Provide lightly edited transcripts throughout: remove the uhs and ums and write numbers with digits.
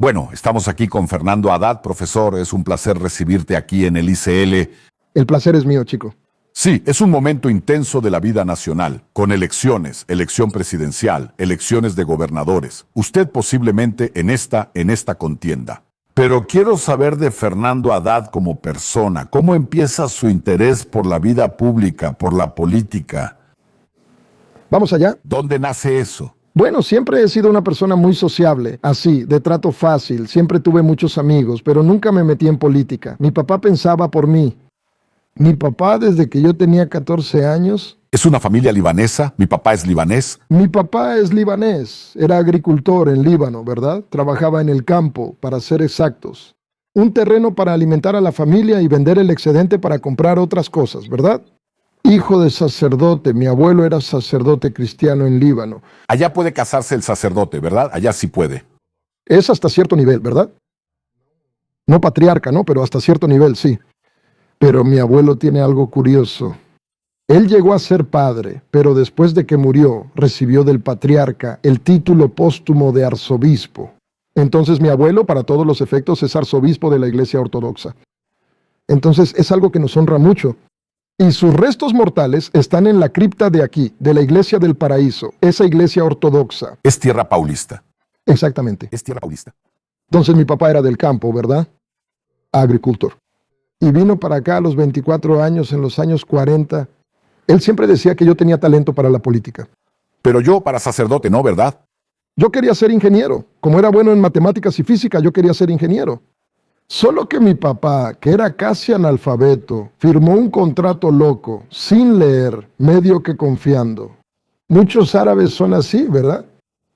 Bueno, estamos aquí con Fernando Haddad, profesor. Es un placer recibirte aquí en el ICL. El placer es mío, chico. Sí, es un momento intenso de la vida nacional, con elecciones, elección presidencial, elecciones de gobernadores. Usted posiblemente en esta contienda. Pero quiero saber de Fernando Haddad como persona. ¿Cómo empieza su interés por la vida pública, por la política? ¿Vamos allá? ¿Dónde nace eso? Bueno, siempre he sido una persona muy sociable, así, de trato fácil. Siempre tuve muchos amigos, pero nunca me metí en política. Mi papá pensaba por mí. Mi papá, desde que yo tenía 14 años... ¿Es una familia libanesa? ¿Mi papá es libanés? Mi papá es libanés. Era agricultor en Líbano, ¿verdad? Trabajaba en el campo, para ser exactos. Un terreno para alimentar a la familia y vender el excedente para comprar otras cosas, ¿verdad? Hijo de sacerdote. Mi abuelo era sacerdote cristiano en Líbano. Allá puede casarse el sacerdote, ¿verdad? Allá sí puede. Es hasta cierto nivel, ¿verdad? No patriarca, ¿no? Pero hasta cierto nivel, sí. Pero mi abuelo tiene algo curioso. Él llegó a ser padre, pero después de que murió, recibió del patriarca el título póstumo de arzobispo. Entonces mi abuelo, para todos los efectos, es arzobispo de la Iglesia Ortodoxa. Entonces es algo que nos honra mucho. Y sus restos mortales están en la cripta de aquí, de la Iglesia del Paraíso, esa iglesia ortodoxa. Es tierra paulista. Exactamente. Es tierra paulista. Entonces mi papá era del campo, ¿verdad? Agricultor. Y vino para acá a los 24 años, en los años 40. Él siempre decía que yo tenía talento para la política. Pero yo para sacerdote, ¿no, verdad? Yo quería ser ingeniero. Como era bueno en matemáticas y física, yo quería ser ingeniero. Solo que mi papá, que era casi analfabeto, firmó un contrato loco, sin leer, medio que confiando. Muchos árabes son así, ¿verdad?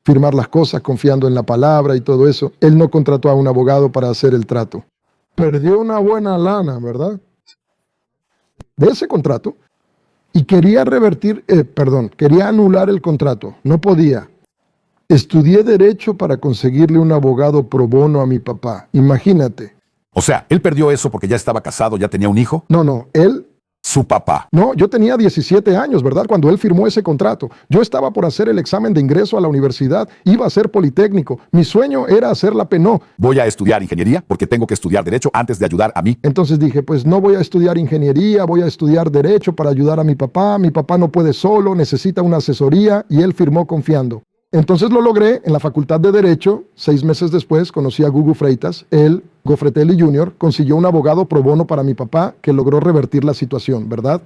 Firmar las cosas confiando en la palabra y todo eso. Él no contrató a un abogado para hacer el trato. Perdió una buena lana, ¿verdad? De ese contrato. Y quería quería anular el contrato. No podía. Estudié Derecho para conseguirle un abogado pro bono a mi papá. Imagínate. O sea, ¿él perdió eso porque ya estaba casado, ya tenía un hijo? No, él... Su papá. No, yo tenía 17 años, ¿verdad? Cuando él firmó ese contrato. Yo estaba por hacer el examen de ingreso a la universidad. Iba a ser politécnico. Mi sueño era hacer la PENO. Voy a estudiar ingeniería porque tengo que estudiar Derecho antes de ayudar a mí. Entonces dije, pues no voy a estudiar ingeniería, voy a estudiar Derecho para ayudar a mi papá. Mi papá no puede solo, necesita una asesoría y él firmó confiando. Entonces lo logré en la Facultad de Derecho. 6 meses después conocí a Gugu Freitas. Él, Gofretelli Jr., consiguió un abogado pro bono para mi papá que logró revertir la situación, ¿verdad?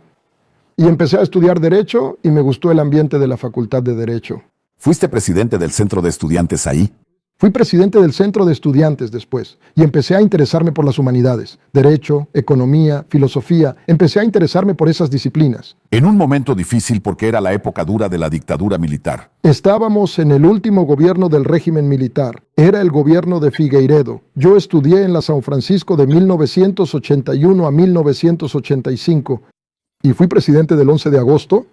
Y empecé a estudiar Derecho y me gustó el ambiente de la Facultad de Derecho. ¿Fuiste presidente del centro de estudiantes ahí? Fui presidente del centro de estudiantes después y empecé a interesarme por las humanidades, derecho, economía, filosofía. Empecé a interesarme por esas disciplinas. En un momento difícil porque era la época dura de la dictadura militar. Estábamos en el último gobierno del régimen militar. Era el gobierno de Figueiredo. Yo estudié en la San Francisco de 1981 a 1985 y fui presidente del 11 de agosto.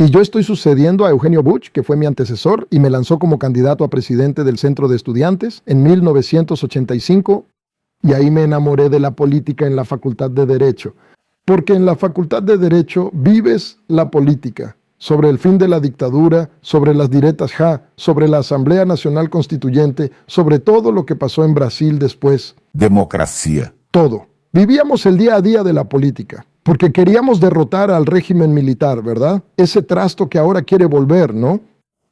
Y yo estoy sucediendo a Eugenio Buch, que fue mi antecesor, y me lanzó como candidato a presidente del Centro de Estudiantes en 1985, y ahí me enamoré de la política en la Facultad de Derecho. Porque en la Facultad de Derecho vives la política, sobre el fin de la dictadura, sobre las diretas JA, sobre la Asamblea Nacional Constituyente, sobre todo lo que pasó en Brasil después. Democracia. Todo. Vivíamos el día a día de la política. Porque queríamos derrotar al régimen militar, ¿verdad? Ese trasto que ahora quiere volver, ¿no?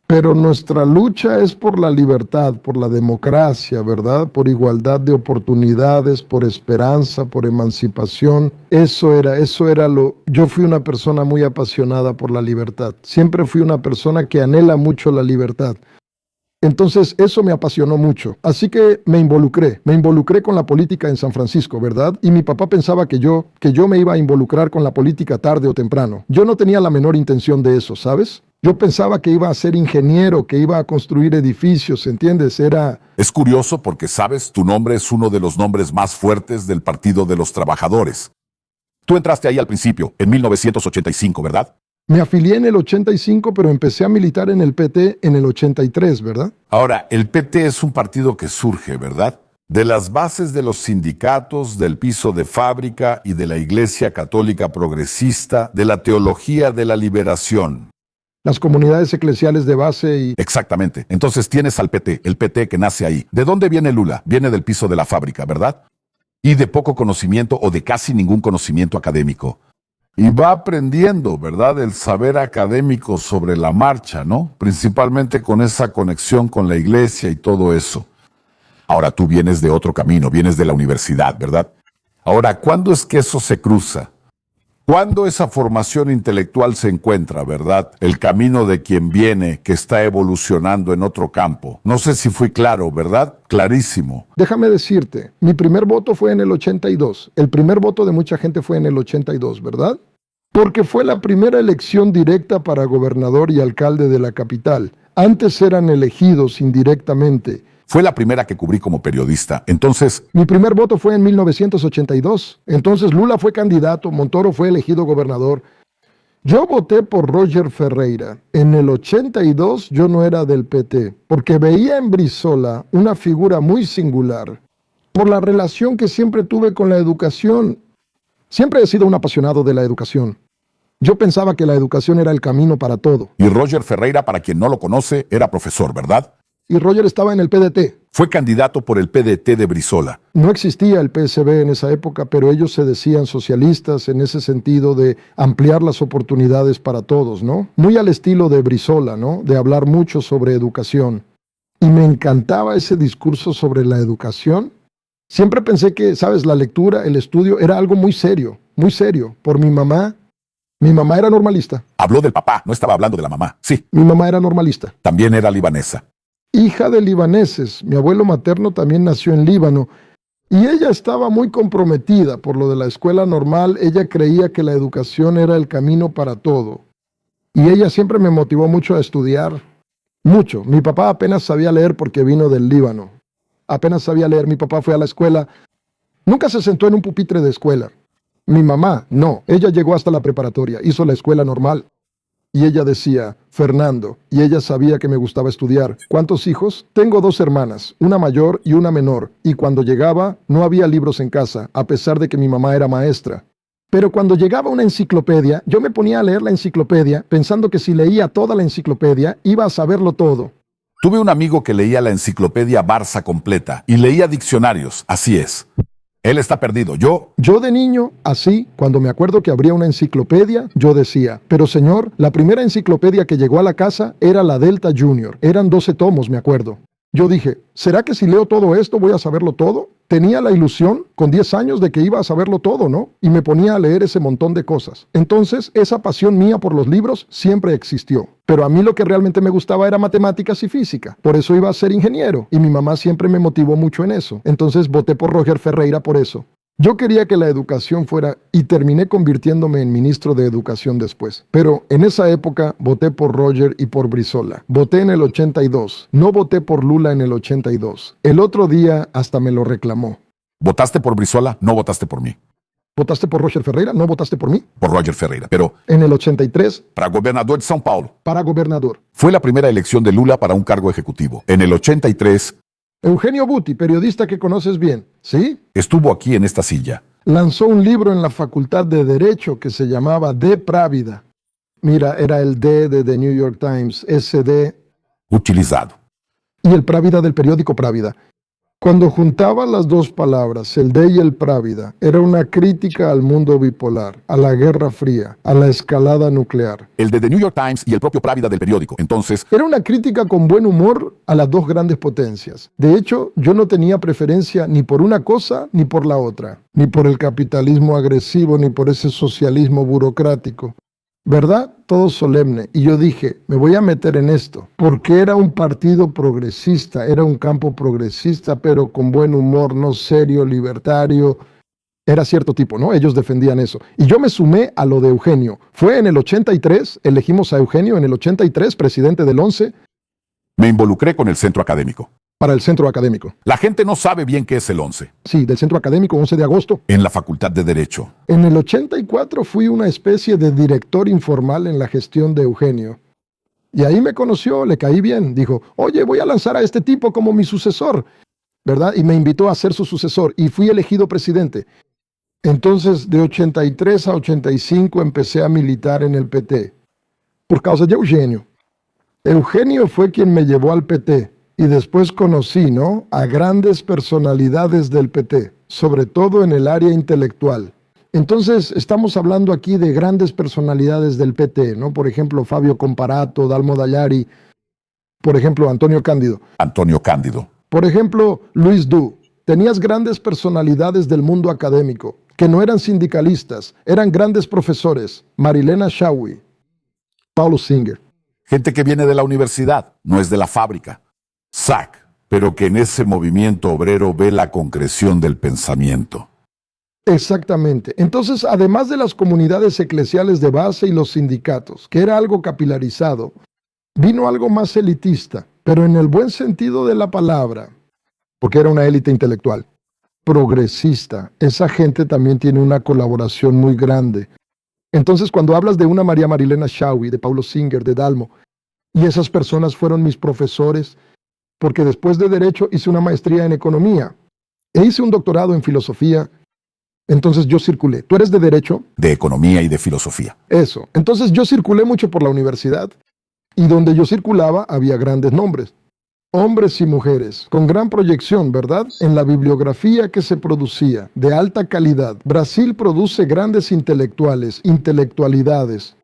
Pero nuestra lucha es por la libertad, por la democracia, ¿verdad? Por igualdad de oportunidades, por esperanza, por emancipación. Eso era lo... Yo fui una persona muy apasionada por la libertad. Siempre fui una persona que anhela mucho la libertad. Entonces eso me apasionó mucho, así que me involucré con la política en San Francisco, ¿verdad? Y mi papá pensaba que yo me iba a involucrar con la política tarde o temprano. Yo no tenía la menor intención de eso, ¿sabes? Yo pensaba que iba a ser ingeniero, que iba a construir edificios, ¿entiendes? Es curioso porque, sabes, tu nombre es uno de los nombres más fuertes del Partido de los Trabajadores. Tú entraste ahí al principio, en 1985, ¿verdad? Me afilié en el 85, pero empecé a militar en el PT en el 83, ¿verdad? Ahora, el PT es un partido que surge, ¿verdad? De las bases de los sindicatos, del piso de fábrica y de la Iglesia Católica Progresista, de la teología de la liberación. las comunidades eclesiales de base y... Exactamente. Entonces tienes al PT, el PT que nace ahí. ¿De dónde viene Lula? Viene del piso de la fábrica, ¿verdad? Y de poco conocimiento o de casi ningún conocimiento académico. Y va aprendiendo, ¿verdad? El saber académico sobre la marcha, ¿no? Principalmente con esa conexión con la iglesia y todo eso. Ahora tú vienes de otro camino, vienes de la universidad, ¿verdad? Ahora, ¿cuándo es que eso se cruza? ¿Cuándo esa formación intelectual se encuentra, verdad? El camino de quien viene, que está evolucionando en otro campo. No sé si fui claro, ¿verdad? Clarísimo. Déjame decirte, mi primer voto fue en el 82. El primer voto de mucha gente fue en el 82, ¿verdad? Porque fue la primera elección directa para gobernador y alcalde de la capital. Antes eran elegidos indirectamente. Fue la primera que cubrí como periodista. Entonces, Mi primer voto fue en 1982. Entonces Lula fue candidato, Montoro fue elegido gobernador. Yo voté por Roger Ferreira. En el 82 yo no era del PT, porque veía en Brizola una figura muy singular por la relación que siempre tuve con la educación. Siempre he sido un apasionado de la educación. Yo pensaba que la educación era el camino para todo. y Roger Ferreira, para quien no lo conoce, era profesor, ¿verdad? Y Roger estaba en el PDT. Fue candidato por el PDT de Brizola. No existía el PSB en esa época, pero ellos se decían socialistas en ese sentido de ampliar las oportunidades para todos, ¿no? Muy al estilo de Brizola, ¿no? De hablar mucho sobre educación. Y me encantaba ese discurso sobre la educación. Siempre pensé que, sabes, la lectura, el estudio era algo muy serio, por mi mamá. Mi mamá era normalista. Habló del papá, no estaba hablando de la mamá. Sí, Mi mamá era normalista. también era libanesa. Hija de libaneses. Mi abuelo materno también nació en Líbano. Y ella estaba muy comprometida por lo de la escuela normal. Ella creía que la educación era el camino para todo. Y ella siempre me motivó mucho a estudiar. Mucho. Mi papá apenas sabía leer porque vino del Líbano. Apenas sabía leer. Mi papá fue a la escuela. Nunca se sentó en un pupitre de escuela. Mi mamá, no. Ella llegó hasta la preparatoria. Hizo la escuela normal. Y ella decía, Fernando, y ella sabía que me gustaba estudiar. ¿Cuántos hijos? Tengo 2 hermanas, una mayor y una menor, y cuando llegaba no había libros en casa, a pesar de que mi mamá era maestra. Pero cuando llegaba una enciclopedia, yo me ponía a leer la enciclopedia, pensando que si leía toda la enciclopedia, iba a saberlo todo. Tuve un amigo que leía la enciclopedia Barça completa y leía diccionarios, así es. Él está perdido. Yo Yo de niño, así, cuando me acuerdo que abría una enciclopedia, yo decía, pero señor, la primera enciclopedia que llegó a la casa era la Delta Junior. Eran 12 tomos, me acuerdo. Yo dije, ¿será que si leo todo esto voy a saberlo todo? Tenía la ilusión, con 10 años, de que iba a saberlo todo, ¿no? Y me ponía a leer ese montón de cosas. Entonces, esa pasión mía por los libros siempre existió. Pero a mí lo que realmente me gustaba era matemáticas y física. Por eso iba a ser ingeniero. Y mi mamá siempre me motivó mucho en eso. Entonces voté por Roger Ferreira por eso. Yo quería que la educación fuera, y terminé convirtiéndome en ministro de Educación después. Pero en esa época voté por Roger y por Brizola. Voté en el 82. No voté por Lula en el 82. El otro día hasta me lo reclamó. ¿votaste por Brizola? No votaste por mí. ¿Votaste por Roger Ferreira? ¿No votaste por mí? Por Roger Ferreira. Pero En el 83, para gobernador de São Paulo. para gobernador. Fue la primera elección de Lula para un cargo ejecutivo. En el 83 Eugenio Butti, periodista que conoces bien, ¿sí? estuvo aquí en esta silla. Lanzó un libro en la Facultad de Derecho que se llamaba De Právida. Mira, era el D de The New York Times, SD, Utilizado. y el Právida del periódico Právida. Cuando juntaba las dos palabras, el D y el Právida, era una crítica al mundo bipolar, a la Guerra Fría, a la escalada nuclear. El de The New York Times y el propio Právida del periódico. Entonces, Era una crítica con buen humor a las dos grandes potencias. De hecho, yo no tenía preferencia ni por una cosa ni por la otra, ni por el capitalismo agresivo, ni por ese socialismo burocrático. ¿Verdad? Todo solemne. Y yo dije, me voy a meter en esto, porque era un partido progresista, era un campo progresista, pero con buen humor, no serio, libertario. Era cierto tipo, ¿no? Ellos defendían eso. Y yo me sumé a lo de Eugenio. Fue en el 83, elegimos a Eugenio en el 83, presidente del 11, me involucré con el centro académico. para el centro académico. La gente no sabe bien qué es el 11. Sí, del centro académico, 11 de agosto. En la Facultad de Derecho. En el 84 fui una especie de director informal en la gestión de Eugenio. Y ahí me conoció, le caí bien. Dijo, oye, voy a lanzar a este tipo como mi sucesor, ¿verdad? Y me invitó a ser su sucesor y fui elegido presidente. Entonces, de 83 a 85 empecé a militar en el PT. por causa de Eugenio. Eugenio fue quien me llevó al PT y después conocí, ¿no?, a grandes personalidades del PT, sobre todo en el área intelectual. Entonces, estamos hablando aquí de grandes personalidades del PT, ¿no? Por ejemplo, Fabio Comparato, Dalmo Dallari, por ejemplo, Antonio Cándido. Antonio Cándido. Por ejemplo, Luis Du. Tenías grandes personalidades del mundo académico, que no eran sindicalistas, eran grandes profesores. Marilena Shawi, Paulo Singer. Gente que viene de la universidad, no es de la fábrica. SAC, pero que en ese movimiento obrero ve la concreción del pensamiento. Exactamente. Entonces, además de las comunidades eclesiales de base y los sindicatos, que era algo capilarizado, vino algo más elitista, pero en el buen sentido de la palabra, porque era una élite intelectual, progresista. Esa gente también tiene una colaboración muy grande. Entonces, cuando hablas de una María Marilena Shawi, de Paulo Singer, de Dalmo, y esas personas fueron mis profesores, porque después de Derecho hice una maestría en Economía e hice un doctorado en Filosofía. Entonces yo circulé. ¿Tú eres de Derecho? De Economía y de Filosofía. Eso. Entonces yo circulé mucho por la universidad y donde yo circulaba había grandes nombres. Hombres y mujeres, con gran proyección, ¿verdad? En la bibliografía que se producía, de alta calidad. Brasil produce grandes intelectuales, intelectualidades.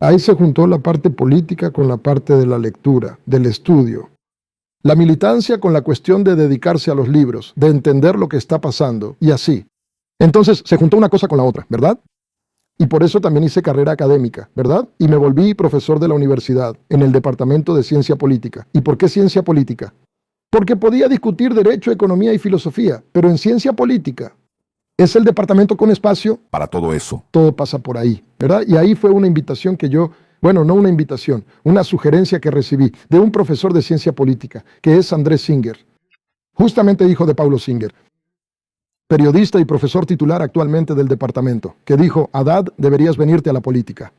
Ahí se juntó la parte política con la parte de la lectura, del estudio. La militancia con la cuestión de dedicarse a los libros, de entender lo que está pasando, y así. Entonces se juntó una cosa con la otra, ¿verdad? Y por eso también hice carrera académica, ¿verdad? Y me volví profesor de la universidad, en el departamento de Ciencia Política. ¿Y por qué Ciencia Política? Porque podía discutir Derecho, Economía y Filosofía, pero en Ciencia Política es el departamento con espacio. Para todo eso. Todo pasa por ahí, ¿verdad? Y ahí fue una invitación que yo, bueno, no una invitación, una sugerencia que recibí de un profesor de Ciencia Política, que es Andrés Singer, justamente hijo de Paulo Singer, periodista y profesor titular actualmente del departamento, que dijo: Haddad, deberías venirte a la política.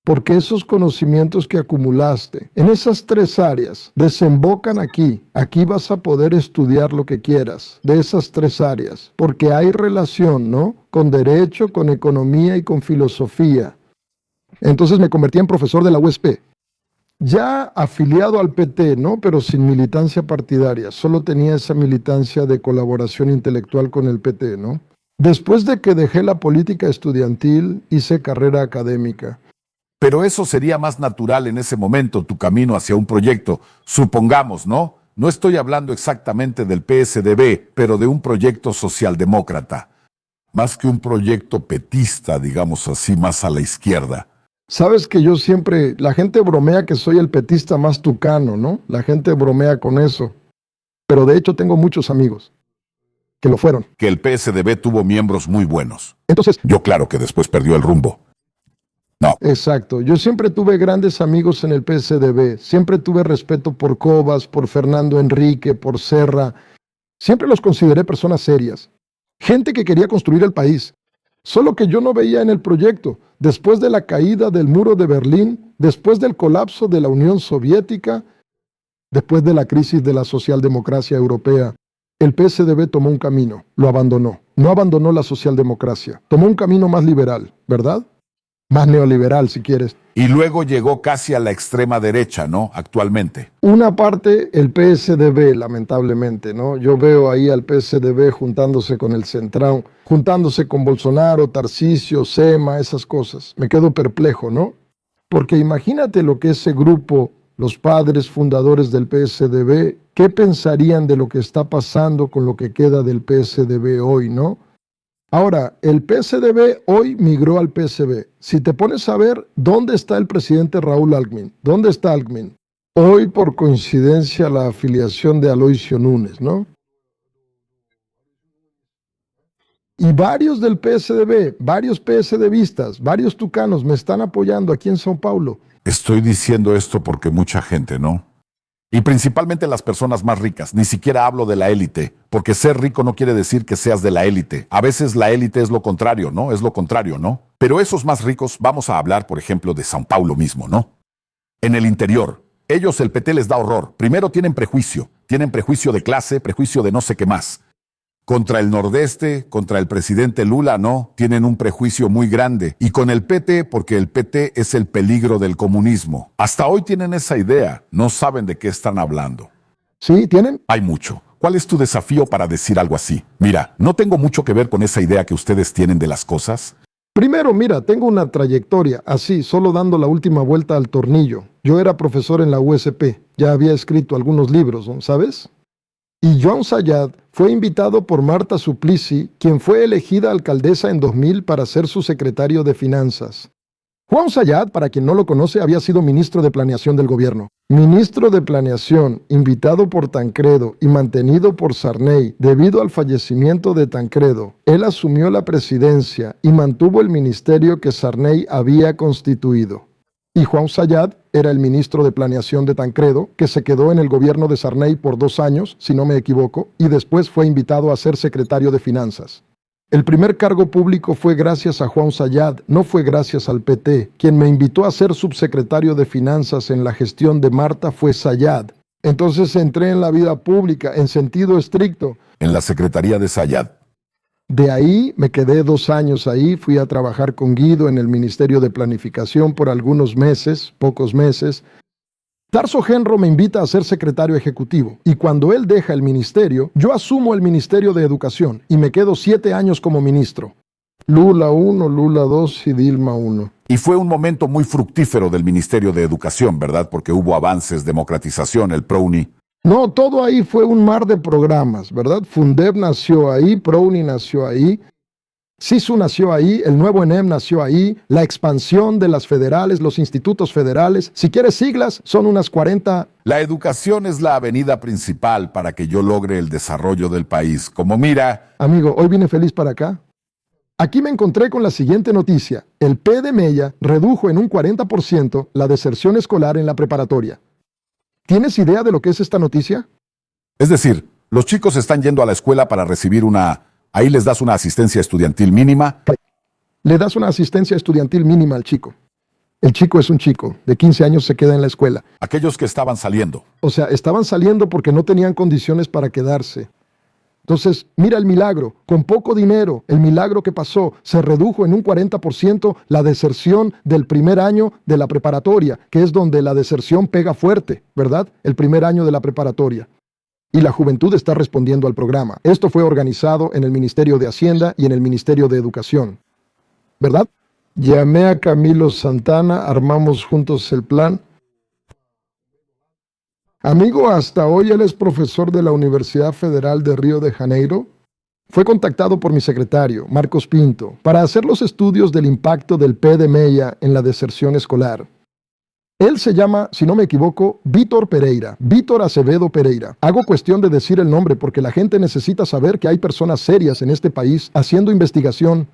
Porque esos conocimientos que acumulaste en esas 3 áreas desembocan aquí. Aquí vas a poder estudiar lo que quieras de esas 3 áreas, porque hay relación, ¿no?, con Derecho, con Economía y con Filosofía. Entonces me convertí en profesor de la USP. Ya afiliado al PT, ¿no?, pero sin militancia partidaria, solo tenía esa militancia de colaboración intelectual con el PT, ¿no? Después de que dejé la política estudiantil, hice carrera académica. Pero eso sería más natural en ese momento, tu camino hacia un proyecto. Supongamos, ¿no? No estoy hablando exactamente del PSDB, pero de un proyecto socialdemócrata. Más que un proyecto petista, digamos así, más a la izquierda. Sabes que yo siempre, la gente bromea que soy el petista más tucano, ¿no? La gente bromea con eso. Pero de hecho tengo muchos amigos que lo fueron. Que el PSDB tuvo miembros muy buenos. Entonces, Yo claro que después perdió el rumbo. No, exacto. Yo siempre tuve grandes amigos en el PSDB. Siempre tuve respeto por Cobas, por Fernando Enrique, por Serra. Siempre los consideré personas serias. Gente que quería construir el país. Solo que yo no veía en el proyecto, después de la caída del muro de Berlín, después del colapso de la Unión Soviética, después de la crisis de la socialdemocracia europea, el PSDB tomó un camino, lo abandonó. No abandonó la socialdemocracia, tomó un camino más liberal, ¿verdad? Más neoliberal, si quieres. y luego llegó casi a la extrema derecha, ¿no? Actualmente. Una parte, el PSDB, lamentablemente, ¿no? Yo veo ahí al PSDB juntándose con el Centrão, juntándose con Bolsonaro, Tarcisio, Sema, esas cosas. Me quedo perplejo, ¿no? Porque imagínate lo que ese grupo, los padres fundadores del PSDB, ¿qué pensarían de lo que está pasando con lo que queda del PSDB hoy, no? Ahora, el PSDB hoy migró al PSB. Si te pones a ver, ¿dónde está el presidente Raúl Alckmin? ¿Dónde está Alckmin? Hoy, por coincidencia, la afiliación de Aloisio Núñez, ¿no? Y varios del PSDB, varios PSDBistas, varios tucanos me están apoyando aquí en São Paulo. Estoy diciendo esto porque mucha gente, ¿no? Y principalmente las personas más ricas. Ni siquiera hablo de la élite, porque ser rico no quiere decir que seas de la élite. A veces la élite es lo contrario, ¿no? Es lo contrario, ¿no? Pero esos más ricos, vamos a hablar, por ejemplo, de São Paulo mismo, ¿no? En el interior, ellos el PT les da horror. Primero tienen prejuicio de clase, prejuicio de no sé qué más. Contra el Nordeste, contra el presidente Lula, no, tienen un prejuicio muy grande. Y con el PT, porque el PT es el peligro del comunismo. Hasta hoy tienen esa idea, no saben de qué están hablando. ¿Sí? ¿Tienen? Hay mucho. ¿Cuál es tu desafío para decir algo así? Mira, no tengo mucho que ver con esa idea que ustedes tienen de las cosas. Primero, mira, tengo una trayectoria, así, solo dando la última vuelta al tornillo. Yo era profesor en la USP, ya había escrito algunos libros, ¿no? ¿Sabes? Y Joan Sayad fue invitado por Marta Suplicy, quien fue elegida alcaldesa en 2000 para ser su secretario de Finanzas. Juan Sayad, para quien no lo conoce, había sido ministro de Planeación del gobierno. Ministro de Planeación, invitado por Tancredo y mantenido por Sarney debido al fallecimiento de Tancredo. Él asumió la presidencia y mantuvo el ministerio que Sarney había constituido. Y Juan Sayad era el ministro de Planeación de Tancredo, que se quedó en el gobierno de Sarney por 2 años, si no me equivoco, y después fue invitado a ser secretario de Finanzas. El primer cargo público fue gracias a Juan Sayad, no fue gracias al PT. Quien me invitó a ser subsecretario de Finanzas en la gestión de Marta fue Sayad. Entonces entré en la vida pública en sentido estricto. En la secretaría de Sayad. De ahí me quedé 2 años ahí, fui a trabajar con Guido en el Ministerio de Planificación por algunos meses, pocos meses. Tarso Genro me invita a ser secretario ejecutivo y cuando él deja el ministerio, yo asumo el Ministerio de Educación y me quedo 7 años como ministro. Lula 1, Lula 2 y Dilma 1. Y fue un momento muy fructífero del Ministerio de Educación, ¿verdad? Porque hubo avances, democratización, el PROUNI. No, todo ahí fue un mar de programas, ¿verdad? Fundeb nació ahí, PROUNI nació ahí. SISU nació ahí, el nuevo ENEM nació ahí, la expansión de las federales, los institutos federales. Si quieres siglas, son unas 40. La educación es la avenida principal para que yo logre el desarrollo del país. Como mira... Amigo, hoy vine feliz para acá. Aquí me encontré con la siguiente noticia. El P de Mella redujo en un 40% la deserción escolar en la preparatoria. ¿Tienes idea de lo que es esta noticia? Es decir, los chicos están yendo a la escuela para recibir una... Ahí les das una asistencia estudiantil mínima. Le das una asistencia estudiantil mínima al chico. El chico es un chico, de 15 años se queda en la escuela. Aquellos que estaban saliendo. O sea, estaban saliendo porque no tenían condiciones para quedarse. Entonces, mira el milagro, con poco dinero, el milagro que pasó, se redujo en un 40% la deserción del primer año de la preparatoria, que es donde la deserción pega fuerte, ¿verdad? El primer año de la preparatoria. Y la juventud está respondiendo al programa. Esto fue organizado en el Ministerio de Hacienda y en el Ministerio de Educación. ¿Verdad? Llamé a Camilo Santana, armamos juntos el plan. Amigo, hasta hoy él es profesor de la Universidad Federal de Río de Janeiro. Fue contactado por mi secretario, Marcos Pinto, para hacer los estudios del impacto del P de Mella en la deserción escolar. Él se llama, si no me equivoco, Vítor Pereira, Vítor Acevedo Pereira. Hago cuestión de decir el nombre porque la gente necesita saber que hay personas serias en este país haciendo investigación.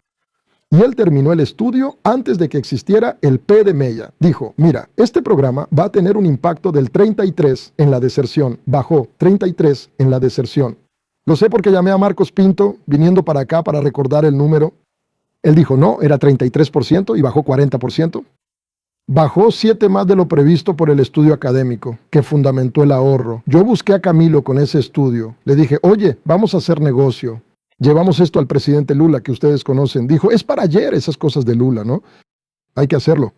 Y él terminó el estudio antes de que existiera el P de Mella. Dijo, mira, este programa va a tener un impacto del 33 en la deserción. Bajó 33 en la deserción. Lo sé porque llamé a Marcos Pinto, viniendo para acá para recordar el número. Él dijo, no, era 33% y bajó 40%. Bajó 7 más de lo previsto por el estudio académico, que fundamentó el ahorro. Yo busqué a Camilo con ese estudio. Le dije, oye, vamos a hacer negocio. Llevamos esto al presidente Lula, que ustedes conocen. Dijo, es para ayer esas cosas de Lula, ¿no? Hay que hacerlo.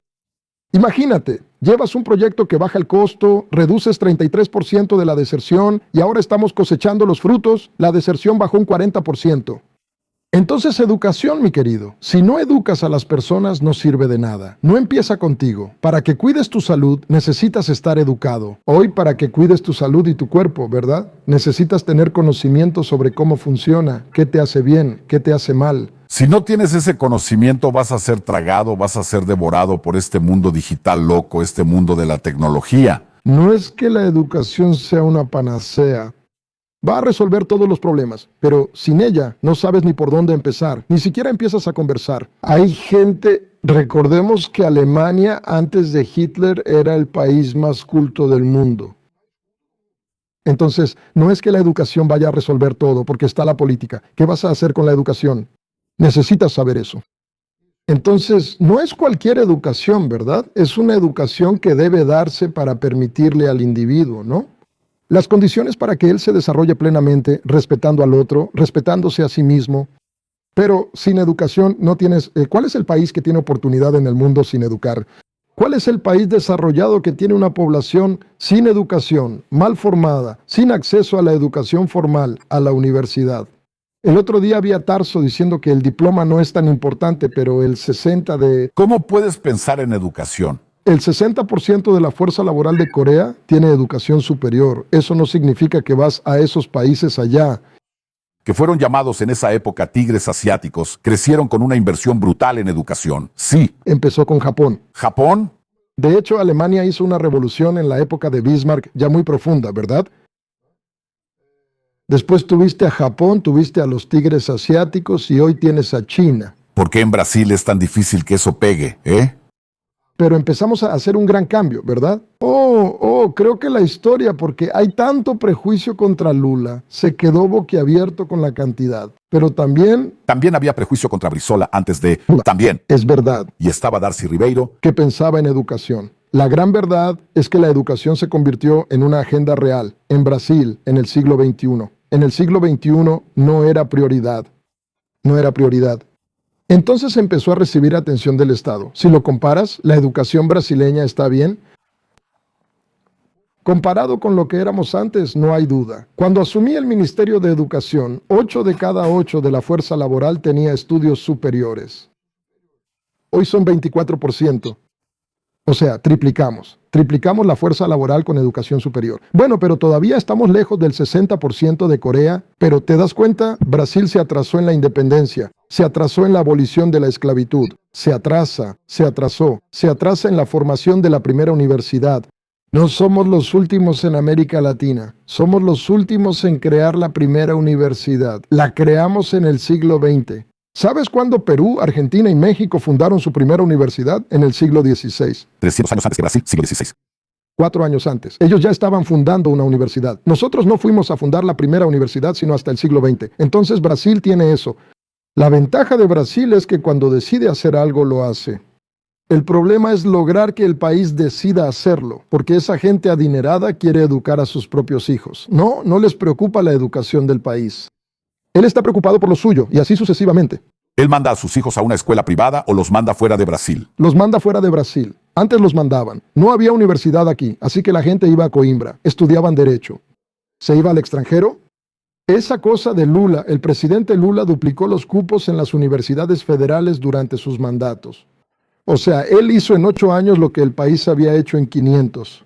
Imagínate, llevas un proyecto que baja el costo, reduces 33% de la deserción y ahora estamos cosechando los frutos, la deserción bajó un 40%. Entonces, educación, mi querido. Si no educas a las personas, no sirve de nada. No empieza contigo. Para que cuides tu salud, necesitas estar educado. Hoy, para que cuides tu salud y tu cuerpo, ¿verdad? Necesitas tener conocimiento sobre cómo funciona, qué te hace bien, qué te hace mal. Si no tienes ese conocimiento, vas a ser tragado, vas a ser devorado por este mundo digital loco, este mundo de la tecnología. No es que la educación sea una panacea. Va a resolver todos los problemas, pero sin ella no sabes ni por dónde empezar, ni siquiera empiezas a conversar. Hay gente, recordemos que Alemania antes de Hitler era el país más culto del mundo. Entonces, no es que la educación vaya a resolver todo, porque está la política. ¿Qué vas a hacer con la educación? Necesitas saber eso. Entonces, no es cualquier educación, ¿verdad? Es una educación que debe darse para permitirle al individuo, ¿no? Las condiciones para que él se desarrolle plenamente, respetando al otro, respetándose a sí mismo. Pero sin educación no tienes... ¿Cuál es el país que tiene oportunidad en el mundo sin educar? ¿Cuál es el país desarrollado que tiene una población sin educación, mal formada, sin acceso a la educación formal, a la universidad? El otro día había Tarso diciendo que el diploma no es tan importante, pero el ¿Cómo puedes pensar en educación? El 60% de la fuerza laboral de Corea tiene educación superior. Eso no significa que vas a esos países allá. Que fueron llamados en esa época tigres asiáticos, crecieron con una inversión brutal en educación. Sí. Empezó con Japón. ¿Japón? De hecho, Alemania hizo una revolución en la época de Bismarck ya muy profunda, ¿verdad? Después tuviste a Japón, tuviste a los tigres asiáticos y hoy tienes a China. ¿Por qué en Brasil es tan difícil que eso pegue, Pero empezamos a hacer un gran cambio, ¿verdad? Creo que la historia, porque hay tanto prejuicio contra Lula, se quedó boquiabierto con la cantidad. Pero también... También había prejuicio contra Brizola antes de... También. Es verdad. Y estaba Darcy Ribeiro, que pensaba en educación. La gran verdad es que la educación se convirtió en una agenda real en Brasil en el siglo XXI. En el siglo XXI no era prioridad. No era prioridad. Entonces empezó a recibir atención del Estado. Si lo comparas, la educación brasileña está bien. Comparado con lo que éramos antes, no hay duda. Cuando asumí el Ministerio de Educación, 8 de cada 8 de la fuerza laboral tenía estudios superiores. Hoy son 24%. O sea, triplicamos la fuerza laboral con educación superior. Bueno, pero todavía estamos lejos del 60% de Corea, pero ¿te das cuenta? Brasil se atrasó en la independencia, se atrasó en la abolición de la esclavitud, se atrasa en la formación de la primera universidad. No somos los últimos en América Latina, somos los últimos en crear la primera universidad. La creamos en el siglo XX. ¿Sabes cuándo Perú, Argentina y México fundaron su primera universidad? En el siglo XVI. 300 años antes que Brasil, siglo XVI. 4 años antes. Ellos ya estaban fundando una universidad. Nosotros no fuimos a fundar la primera universidad sino hasta el siglo XX. Entonces Brasil tiene eso. La ventaja de Brasil es que cuando decide hacer algo lo hace. El problema es lograr que el país decida hacerlo, porque esa gente adinerada quiere educar a sus propios hijos. No les preocupa la educación del país. Él está preocupado por lo suyo, y así sucesivamente. Él manda a sus hijos a una escuela privada o los manda fuera de Brasil. Los manda fuera de Brasil. Antes los mandaban. No había universidad aquí, así que la gente iba a Coimbra, estudiaban derecho. ¿Se iba al extranjero? Esa cosa de Lula, el presidente Lula duplicó los cupos en las universidades federales durante sus mandatos. O sea, él hizo en 8 años lo que el país había hecho en 500.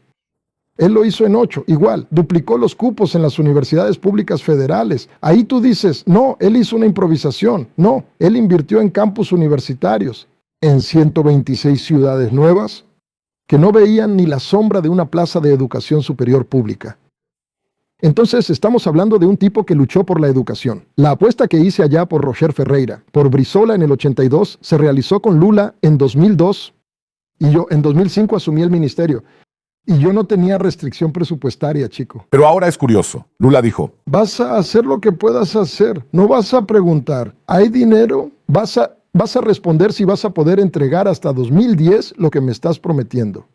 Él lo hizo en 8, igual, duplicó los cupos en las universidades públicas federales. Ahí tú dices, no, él hizo una improvisación. No, él invirtió en campus universitarios, en 126 ciudades nuevas, que no veían ni la sombra de una plaza de educación superior pública. Entonces estamos hablando de un tipo que luchó por la educación. La apuesta que hice allá por Roger Ferreira, por Brizola en el 82, se realizó con Lula en 2002, y yo en 2005 asumí el ministerio. Y yo no tenía restricción presupuestaria, chico. Pero ahora es curioso. Lula dijo, vas a hacer lo que puedas hacer. No vas a preguntar, ¿hay dinero? Vas a responder si vas a poder entregar hasta 2010 lo que me estás prometiendo.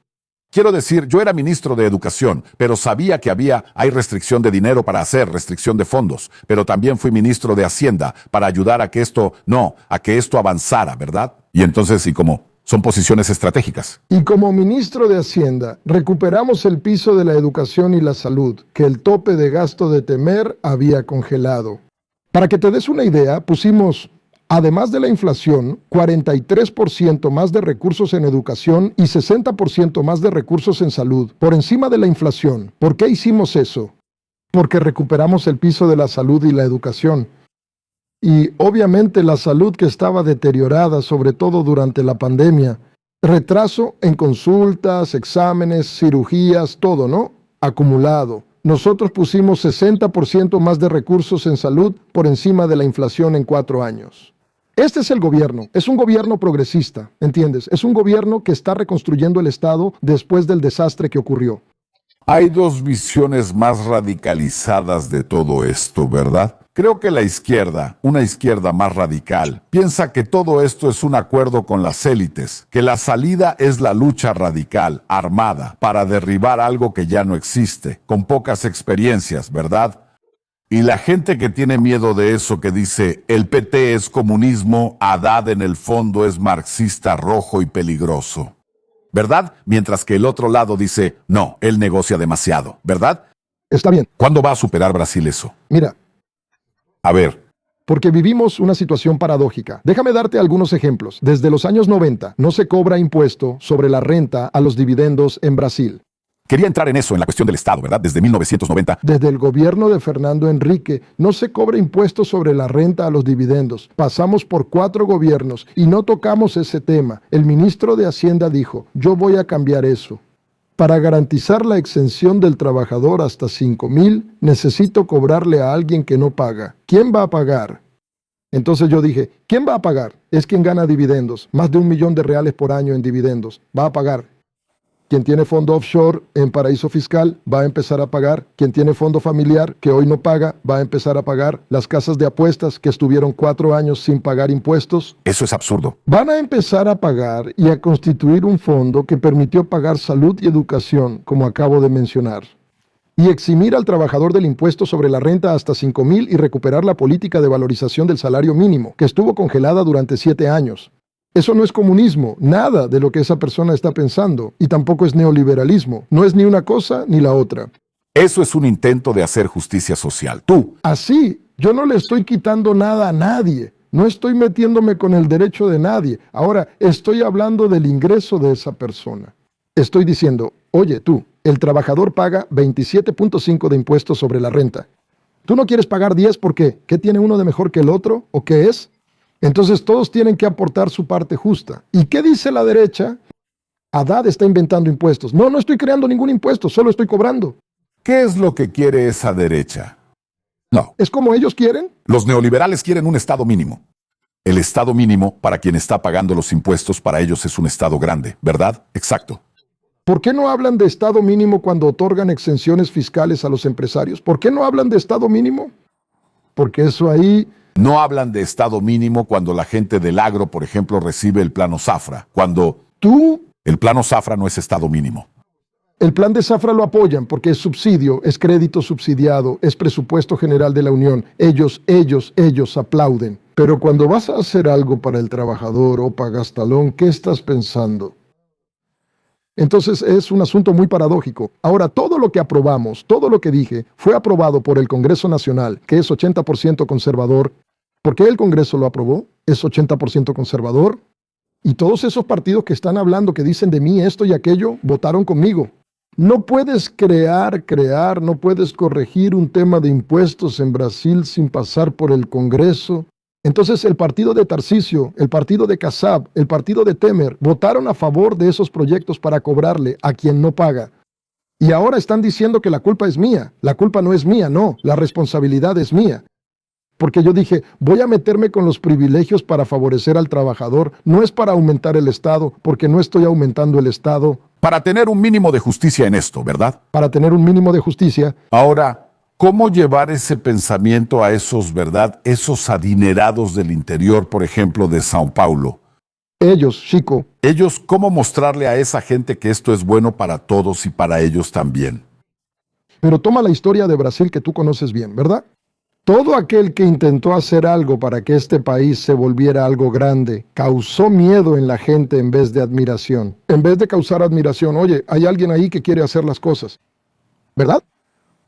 quiero decir, yo era ministro de Educación, pero sabía que hay restricción de dinero para hacer, restricción de fondos. Pero también fui ministro de Hacienda para ayudar a que esto avanzara, ¿verdad? Y entonces, ¿y cómo? Son posiciones estratégicas. Y como ministro de Hacienda, recuperamos el piso de la educación y la salud, que el tope de gasto de Temer había congelado. Para que te des una idea, pusimos, además de la inflación, 43% más de recursos en educación y 60% más de recursos en salud, por encima de la inflación. ¿Por qué hicimos eso? Porque recuperamos el piso de la salud y la educación. Y obviamente la salud que estaba deteriorada, sobre todo durante la pandemia. Retraso en consultas, exámenes, cirugías, todo, ¿no? Acumulado. Nosotros pusimos 60% más de recursos en salud por encima de la inflación en 4 años. Este es el gobierno. Es un gobierno progresista, ¿entiendes? Es un gobierno que está reconstruyendo el Estado después del desastre que ocurrió. Hay dos visiones más radicalizadas de todo esto, ¿verdad? Creo que la izquierda, una izquierda más radical, piensa que todo esto es un acuerdo con las élites, que la salida es la lucha radical, armada, para derribar algo que ya no existe, con pocas experiencias, ¿verdad? Y la gente que tiene miedo de eso, que dice, el PT es comunismo, Haddad en el fondo es marxista rojo y peligroso, ¿verdad? Mientras que el otro lado dice, no, él negocia demasiado, ¿verdad? Está bien. ¿Cuándo va a superar Brasil eso? Mira, A ver, porque vivimos una situación paradójica. Déjame darte algunos ejemplos. Desde los años 90 no se cobra impuesto sobre la renta a los dividendos en Brasil. quería entrar en eso, en la cuestión del Estado, ¿verdad? Desde 1990. Desde el gobierno de Fernando Henrique no se cobra impuesto sobre la renta a los dividendos. Pasamos por 4 gobiernos y no tocamos ese tema. El ministro de Hacienda dijo, yo voy a cambiar eso. Para garantizar la exención del trabajador hasta 5,000, necesito cobrarle a alguien que no paga. ¿Quién va a pagar? Entonces yo dije, ¿quién va a pagar? Es quien gana dividendos, más de $1,000,000 por año en dividendos. Va a pagar. Quien tiene fondo offshore en paraíso fiscal va a empezar a pagar. Quien tiene fondo familiar que hoy no paga va a empezar a pagar. Las casas de apuestas que estuvieron 4 años sin pagar impuestos Eso es absurdo. van a empezar a pagar y a constituir un fondo que permitió pagar salud y educación, como acabo de mencionar, y eximir al trabajador del impuesto sobre la renta hasta 5,000 y recuperar la política de valorización del salario mínimo, que estuvo congelada durante 7 años. Eso no es comunismo, nada de lo que esa persona está pensando, y tampoco es neoliberalismo, no es ni una cosa ni la otra. Eso es un intento de hacer justicia social. Tú, Así, yo no le estoy quitando nada a nadie, no estoy metiéndome con el derecho de nadie. Ahora, estoy hablando del ingreso de esa persona. Estoy diciendo, oye tú, el trabajador paga 27.5 de impuestos sobre la renta. ¿Tú no quieres pagar 10 por qué? ¿Qué tiene uno de mejor que el otro? ¿O qué es? Entonces todos tienen que aportar su parte justa. ¿Y qué dice la derecha? Haddad está inventando impuestos. No, no estoy creando ningún impuesto, solo estoy cobrando. ¿qué es lo que quiere esa derecha? No, ¿Es como ellos quieren? los neoliberales quieren un Estado mínimo. El Estado mínimo, para quien está pagando los impuestos, para ellos es un Estado grande, ¿verdad? Exacto. ¿Por qué no hablan de Estado mínimo cuando otorgan exenciones fiscales a los empresarios? ¿Por qué no hablan de Estado mínimo? Porque eso ahí, No hablan de Estado mínimo cuando la gente del agro, por ejemplo, recibe el plano Zafra. Cuando tú, el plano Zafra no es Estado mínimo. el plan de Zafra lo apoyan porque es subsidio, es crédito subsidiado, es presupuesto general de la Unión. Ellos aplauden. Pero cuando vas a hacer algo para el trabajador o pagastalón, ¿qué estás pensando? Entonces es un asunto muy paradójico. Ahora, todo lo que aprobamos, todo lo que dije, fue aprobado por el Congreso Nacional, que es 80% conservador. ¿Por qué el Congreso lo aprobó? Es 80% conservador. Y todos esos partidos que están hablando, que dicen de mí esto y aquello, votaron conmigo. No puedes crear, no puedes corregir un tema de impuestos en Brasil sin pasar por el Congreso. Entonces el partido de Tarcisio, el partido de Kassab, el partido de Temer votaron a favor de esos proyectos para cobrarle a quien no paga. Y ahora están diciendo que la culpa es mía. La culpa no es mía, no, la responsabilidad es mía. Porque yo dije, voy a meterme con los privilegios para favorecer al trabajador, no es para aumentar el Estado, porque no estoy aumentando el Estado. Para tener un mínimo de justicia en esto, ¿verdad? Para tener un mínimo de justicia. Ahora, ¿cómo llevar ese pensamiento a esos, verdad, esos adinerados del interior, por ejemplo, de São Paulo? Ellos, Chico, Ellos, ¿cómo mostrarle a esa gente que esto es bueno para todos y para ellos también? pero toma la historia de Brasil que tú conoces bien, ¿verdad? Todo aquel que intentó hacer algo para que este país se volviera algo grande, causó miedo en la gente en vez de admiración. En vez de causar admiración, oye, hay alguien ahí que quiere hacer las cosas, ¿verdad?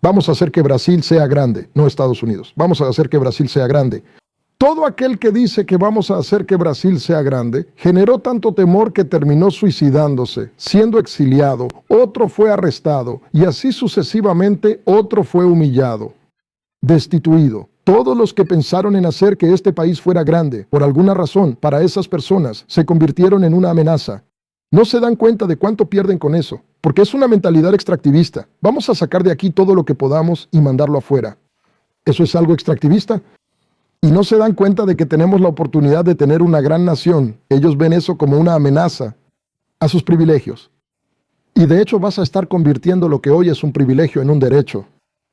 Vamos a hacer que Brasil sea grande, no Estados Unidos. Vamos a hacer que Brasil sea grande. Todo aquel que dice que vamos a hacer que Brasil sea grande, generó tanto temor que terminó suicidándose, siendo exiliado, otro fue arrestado y así sucesivamente otro fue humillado, destituido. Todos los que pensaron en hacer que este país fuera grande, por alguna razón, para esas personas, se convirtieron en una amenaza. No se dan cuenta de cuánto pierden con eso, porque es una mentalidad extractivista. Vamos a sacar de aquí todo lo que podamos y mandarlo afuera. ¿Eso es algo extractivista? Y no se dan cuenta de que tenemos la oportunidad de tener una gran nación. Ellos ven eso como una amenaza a sus privilegios. Y de hecho vas a estar convirtiendo lo que hoy es un privilegio en un derecho.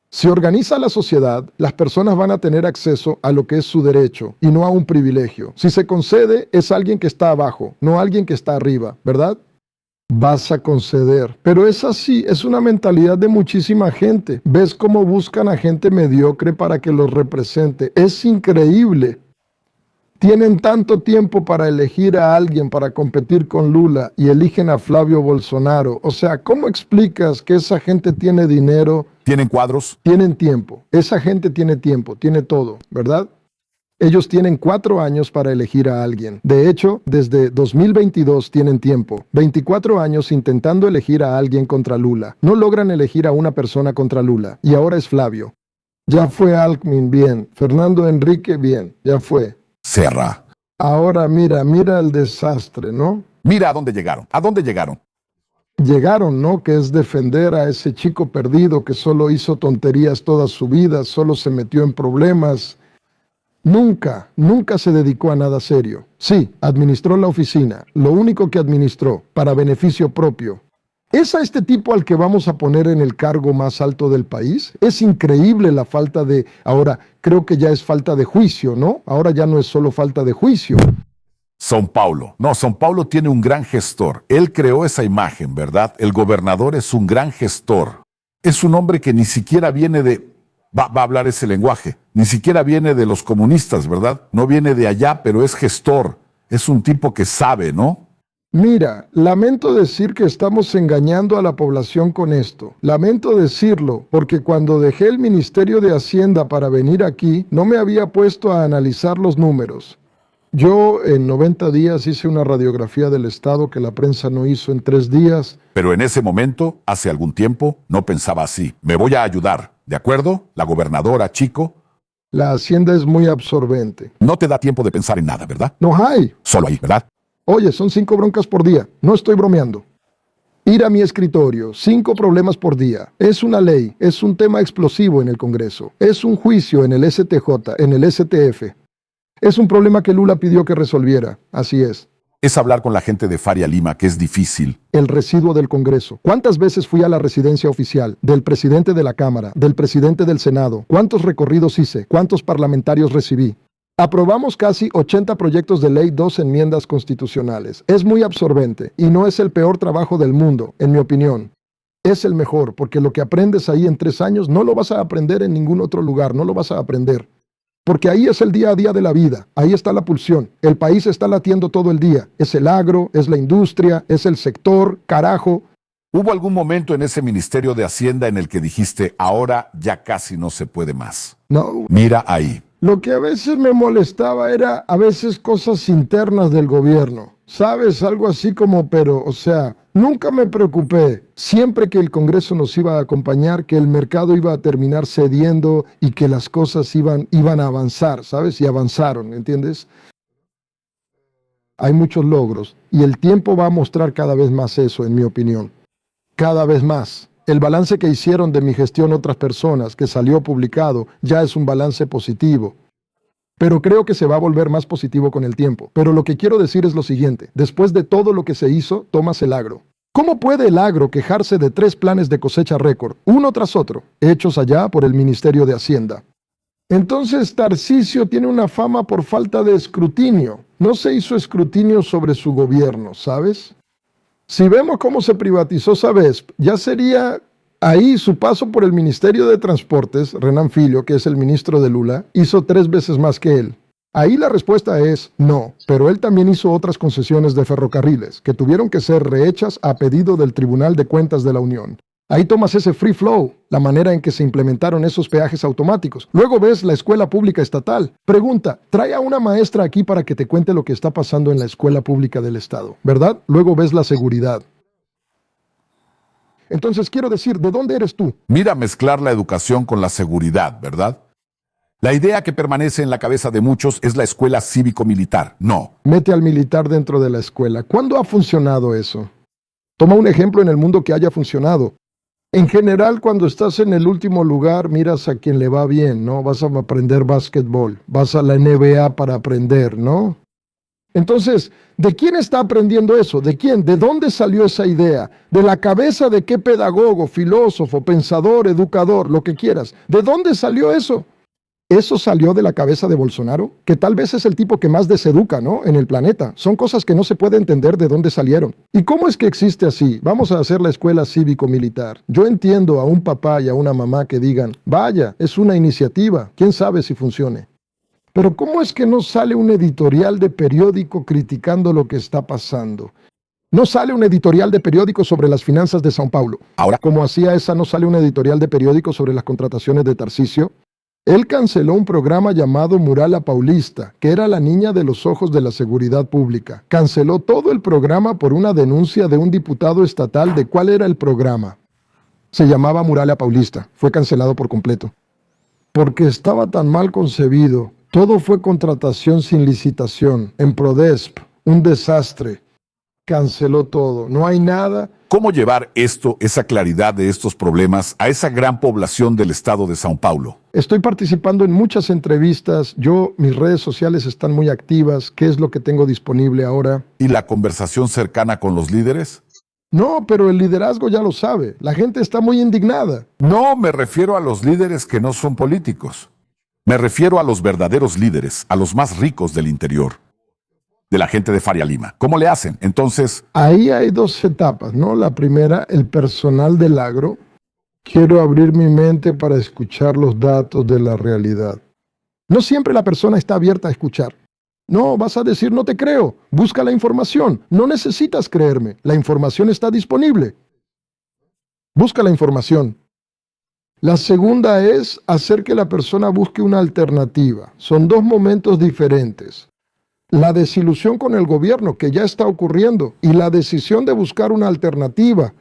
Si organiza la sociedad, las personas van a tener acceso a lo que es su derecho y no a un privilegio. Si se concede, es alguien que está abajo, no alguien que está arriba, ¿verdad? Vas a conceder. Pero es así, es una mentalidad de muchísima gente. ¿Ves cómo buscan a gente mediocre para que los represente? Es increíble. Tienen tanto tiempo para elegir a alguien para competir con Lula y eligen a Flavio Bolsonaro. O sea, ¿cómo explicas que esa gente tiene dinero? ¿Tienen cuadros? Tienen tiempo. Esa gente tiene tiempo, tiene todo, ¿verdad? Ellos tienen 4 años para elegir a alguien. De hecho, desde 2022 tienen tiempo. 24 años intentando elegir a alguien contra Lula. No logran elegir a una persona contra Lula. Y ahora es Flavio. Ya fue Alckmin, bien. Fernando Enrique, bien. Ya fue. Serra. Ahora mira el desastre, ¿no? Mira a dónde llegaron. ¿A dónde llegaron? Llegaron, ¿no? Que es defender a ese chico perdido que solo hizo tonterías toda su vida, solo se metió en problemas. Nunca se dedicó a nada serio. Sí, administró la oficina, lo único que administró, para beneficio propio. ¿Es a este tipo al que vamos a poner en el cargo más alto del país? Es increíble la falta de... Ahora, creo que ya es falta de juicio, ¿no? Ahora ya no es solo falta de juicio. São Paulo. No, São Paulo tiene un gran gestor. Él creó esa imagen, ¿verdad? El gobernador es un gran gestor. Es un hombre que ni siquiera viene de... Va a hablar ese lenguaje. Ni siquiera viene de los comunistas, ¿verdad? No viene de allá, pero es gestor. Es un tipo que sabe, ¿no? Mira, lamento decir que estamos engañando a la población con esto. Lamento decirlo, porque cuando dejé el Ministerio de Hacienda para venir aquí, no me había puesto a analizar los números. Yo en 90 días hice una radiografía del Estado que la prensa no hizo en 3 días. Pero en ese momento, hace algún tiempo, no pensaba así. Me voy a ayudar, ¿de acuerdo? La gobernadora, chico. La Hacienda es muy absorbente. No te da tiempo de pensar en nada, ¿verdad? No hay. Solo ahí, ¿verdad? Oye, son 5 broncas por día. No estoy bromeando. Ir a mi escritorio, 5 problemas por día. Es una ley, es un tema explosivo en el Congreso. Es un juicio en el STJ, en el STF. Es un problema que Lula pidió que resolviera. Así es. Es hablar con la gente de Faria Lima, que es difícil. El residuo del Congreso. ¿Cuántas veces fui a la residencia oficial del presidente de la Cámara, del presidente del Senado? ¿Cuántos recorridos hice? ¿Cuántos parlamentarios recibí? Aprobamos casi 80 proyectos de ley, 2 enmiendas constitucionales. Es muy absorbente y no es el peor trabajo del mundo, en mi opinión. Es el mejor, porque lo que aprendes ahí en 3 años no lo vas a aprender en ningún otro lugar, no lo vas a aprender. Porque ahí es el día a día de la vida, ahí está la pulsión. El país está latiendo todo el día. Es el agro, es la industria, es el sector, carajo. ¿Hubo algún momento en ese Ministerio de Hacienda en el que dijiste, ahora ya casi no se puede más? No. Mira ahí. Lo que a veces me molestaba era a veces cosas internas del gobierno. ¿Sabes? Algo así como, pero, o sea, nunca me preocupé. Siempre que el Congreso nos iba a acompañar, que el mercado iba a terminar cediendo y que las cosas iban a avanzar, ¿sabes? Y avanzaron, ¿entiendes? Hay muchos logros y el tiempo va a mostrar cada vez más eso, en mi opinión. Cada vez más. El balance que hicieron de mi gestión otras personas, que salió publicado, ya es un balance positivo. Pero creo que se va a volver más positivo con el tiempo. Pero lo que quiero decir es lo siguiente. Después de todo lo que se hizo, tomas el agro. ¿Cómo puede el agro quejarse de 3 planes de cosecha récord, uno tras otro, hechos allá por el Ministerio de Hacienda? Entonces Tarcisio tiene una fama por falta de escrutinio. No se hizo escrutinio sobre su gobierno, ¿sabes? Si vemos cómo se privatizó Sabesp, ya sería ahí su paso por el Ministerio de Transportes. Renan Filho, que es el ministro de Lula, hizo 3 veces más que él. Ahí la respuesta es no, pero él también hizo otras concesiones de ferrocarriles, que tuvieron que ser rehechas a pedido del Tribunal de Cuentas de la Unión. Ahí tomas ese free flow, la manera en que se implementaron esos peajes automáticos. Luego ves la escuela pública estatal. Pregunta, trae a una maestra aquí para que te cuente lo que está pasando en la escuela pública del Estado, ¿verdad? Luego ves la seguridad. Entonces quiero decir, ¿de dónde eres tú? Mira mezclar la educación con la seguridad, ¿verdad? La idea que permanece en la cabeza de muchos es la escuela cívico-militar. No. Mete al militar dentro de la escuela. ¿Cuándo ha funcionado eso? Toma un ejemplo en el mundo que haya funcionado. En general, cuando estás en el último lugar, miras a quien le va bien, ¿no? Vas a aprender básquetbol, vas a la NBA para aprender, ¿no? Entonces, ¿de quién está aprendiendo eso? ¿De quién? ¿De dónde salió esa idea? ¿De la cabeza de qué pedagogo, filósofo, pensador, educador, lo que quieras? ¿De dónde salió eso? Eso salió de la cabeza de Bolsonaro, que tal vez es el tipo que más deseduca, ¿no?, en el planeta. Son cosas que no se puede entender de dónde salieron. ¿Y cómo es que existe así? Vamos a hacer la escuela cívico-militar. Yo entiendo a un papá y a una mamá que digan, vaya, es una iniciativa, quién sabe si funcione. Pero ¿cómo es que no sale un editorial de periódico criticando lo que está pasando? No sale un editorial de periódico sobre las finanzas de São Paulo. Ahora, Como hacía esa, no sale un editorial de periódico sobre las contrataciones de Tarcisio. Él canceló un programa llamado Muralha Paulista, que era la niña de los ojos de la seguridad pública. Canceló todo el programa por una denuncia de un diputado estatal de cuál era el programa. Se llamaba Muralha Paulista. Fue cancelado por completo. Porque estaba tan mal concebido. Todo fue contratación sin licitación. En Prodesp, un desastre. Canceló todo. No hay nada. ¿cómo llevar esto, esa claridad de estos problemas a esa gran población del estado de São Paulo? Estoy participando en muchas entrevistas. Mis redes sociales están muy activas. ¿Qué es lo que tengo disponible ahora? ¿Y la conversación cercana con los líderes? No, pero el liderazgo ya lo sabe. La gente está muy indignada. No me refiero a los líderes que no son políticos. Me refiero a los verdaderos líderes, a los más ricos del interior, de la gente de Faria Lima. ¿Cómo le hacen? Entonces, Ahí hay dos etapas, ¿no? La primera, el personal del agro. Quiero abrir mi mente para escuchar los datos de la realidad. No siempre la persona está abierta a escuchar. No, vas a decir, no te creo. Busca la información. No necesitas creerme. La información está disponible. Busca la información. La segunda es hacer que la persona busque una alternativa. Son dos momentos diferentes. La desilusión con el gobierno, que ya está ocurriendo, y la decisión de buscar una alternativa,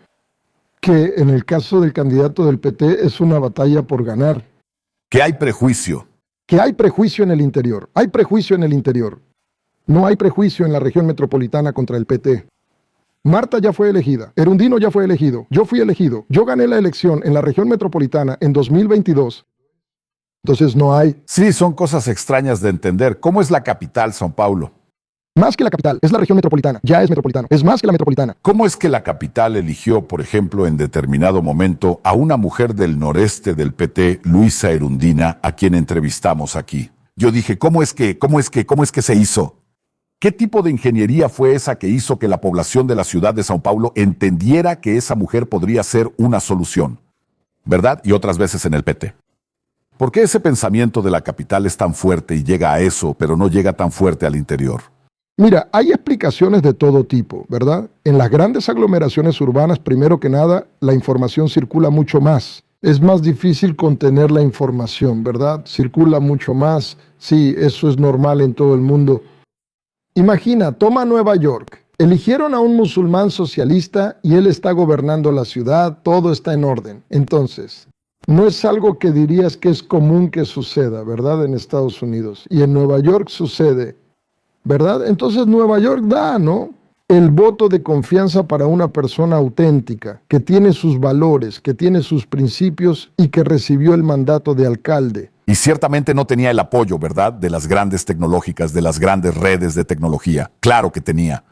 que en el caso del candidato del PT es una batalla por ganar. que hay prejuicio. Que hay prejuicio en el interior. Hay prejuicio en el interior. No hay prejuicio en la región metropolitana contra el PT. Marta ya fue elegida. Erundino ya fue elegido. Yo fui elegido. Yo gané la elección en la región metropolitana en 2022. Entonces no hay. Sí, son cosas extrañas de entender. ¿Cómo es la capital, São Paulo? Más que la capital, es la región metropolitana. Ya es metropolitano. Es más que la metropolitana. ¿Cómo es que la capital eligió, por ejemplo, en determinado momento a una mujer del noreste del PT, Luisa Erundina, a quien entrevistamos aquí? Yo dije, ¿cómo es que se hizo? ¿Qué tipo de ingeniería fue esa que hizo que la población de la ciudad de São Paulo entendiera que esa mujer podría ser una solución? ¿Verdad? Y otras veces en el PT. ¿Por qué ese pensamiento de la capital es tan fuerte y llega a eso, pero no llega tan fuerte al interior? Mira, hay explicaciones de todo tipo, ¿verdad? En las grandes aglomeraciones urbanas, primero que nada, la información circula mucho más. Es más difícil contener la información, ¿verdad? Circula mucho más. Sí, eso es normal en todo el mundo. Imagina, toma Nueva York. Eligieron a un musulmán socialista y él está gobernando la ciudad, todo está en orden. Entonces, no es algo que dirías que es común que suceda, ¿verdad? En Estados Unidos. Y en Nueva York sucede, ¿verdad? Entonces Nueva York da, ¿no?, el voto de confianza para una persona auténtica, que tiene sus valores, que tiene sus principios y que recibió el mandato de alcalde. Y ciertamente no tenía el apoyo, ¿verdad?, de las grandes tecnológicas, de las grandes redes de tecnología. Claro que tenía.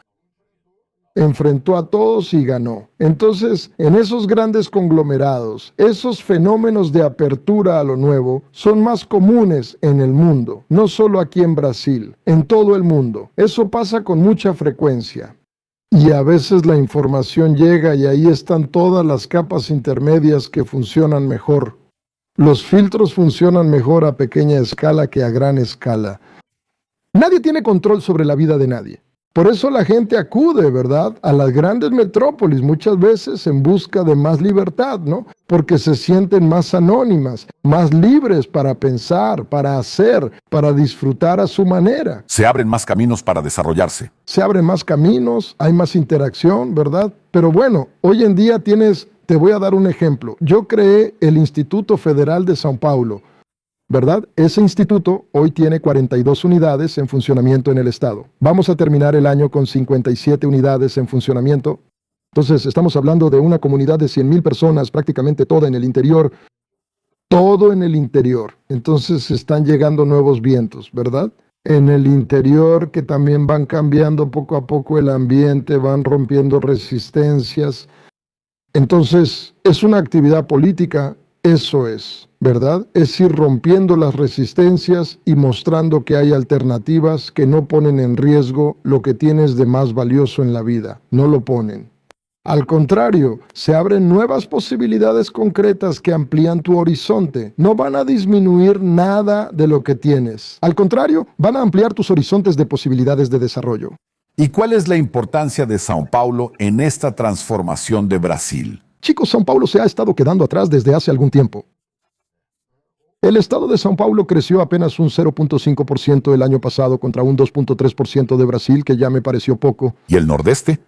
Enfrentó a todos y ganó. Entonces, en esos grandes conglomerados, esos fenómenos de apertura a lo nuevo son más comunes en el mundo, no solo aquí en Brasil, en todo el mundo. Eso pasa con mucha frecuencia. Y a veces la información llega y ahí están todas las capas intermedias que funcionan mejor. Los filtros funcionan mejor a pequeña escala que a gran escala. Nadie tiene control sobre la vida de nadie. Por eso la gente acude, ¿verdad?, a las grandes metrópolis muchas veces en busca de más libertad, ¿no? Porque se sienten más anónimas, más libres para pensar, para hacer, para disfrutar a su manera. Se abren más caminos para desarrollarse. Se abren más caminos, hay más interacción, ¿verdad? Pero bueno, hoy en día te voy a dar un ejemplo. Yo creé el Instituto Federal de São Paulo, ¿verdad? Ese instituto hoy tiene 42 unidades en funcionamiento en el estado. Vamos a terminar el año con 57 unidades en funcionamiento. Entonces, estamos hablando de una comunidad de 100,000 personas, prácticamente toda en el interior. Todo en el interior. Entonces, están llegando nuevos vientos, ¿verdad? en el interior que también van cambiando poco a poco el ambiente, van rompiendo resistencias. Entonces, es una actividad política, eso es, ¿verdad? Es ir rompiendo las resistencias y mostrando que hay alternativas que no ponen en riesgo lo que tienes de más valioso en la vida, no lo ponen. Al contrario, se abren nuevas posibilidades concretas que amplían tu horizonte. No van a disminuir nada de lo que tienes. Al contrario, van a ampliar tus horizontes de posibilidades de desarrollo. ¿Y cuál es la importancia de São Paulo en esta transformación de Brasil? Chicos, São Paulo se ha estado quedando atrás desde hace algún tiempo. El estado de São Paulo creció apenas un 0.5% el año pasado contra un 2.3% de Brasil, que ya me pareció poco. ¿Y el Nordeste?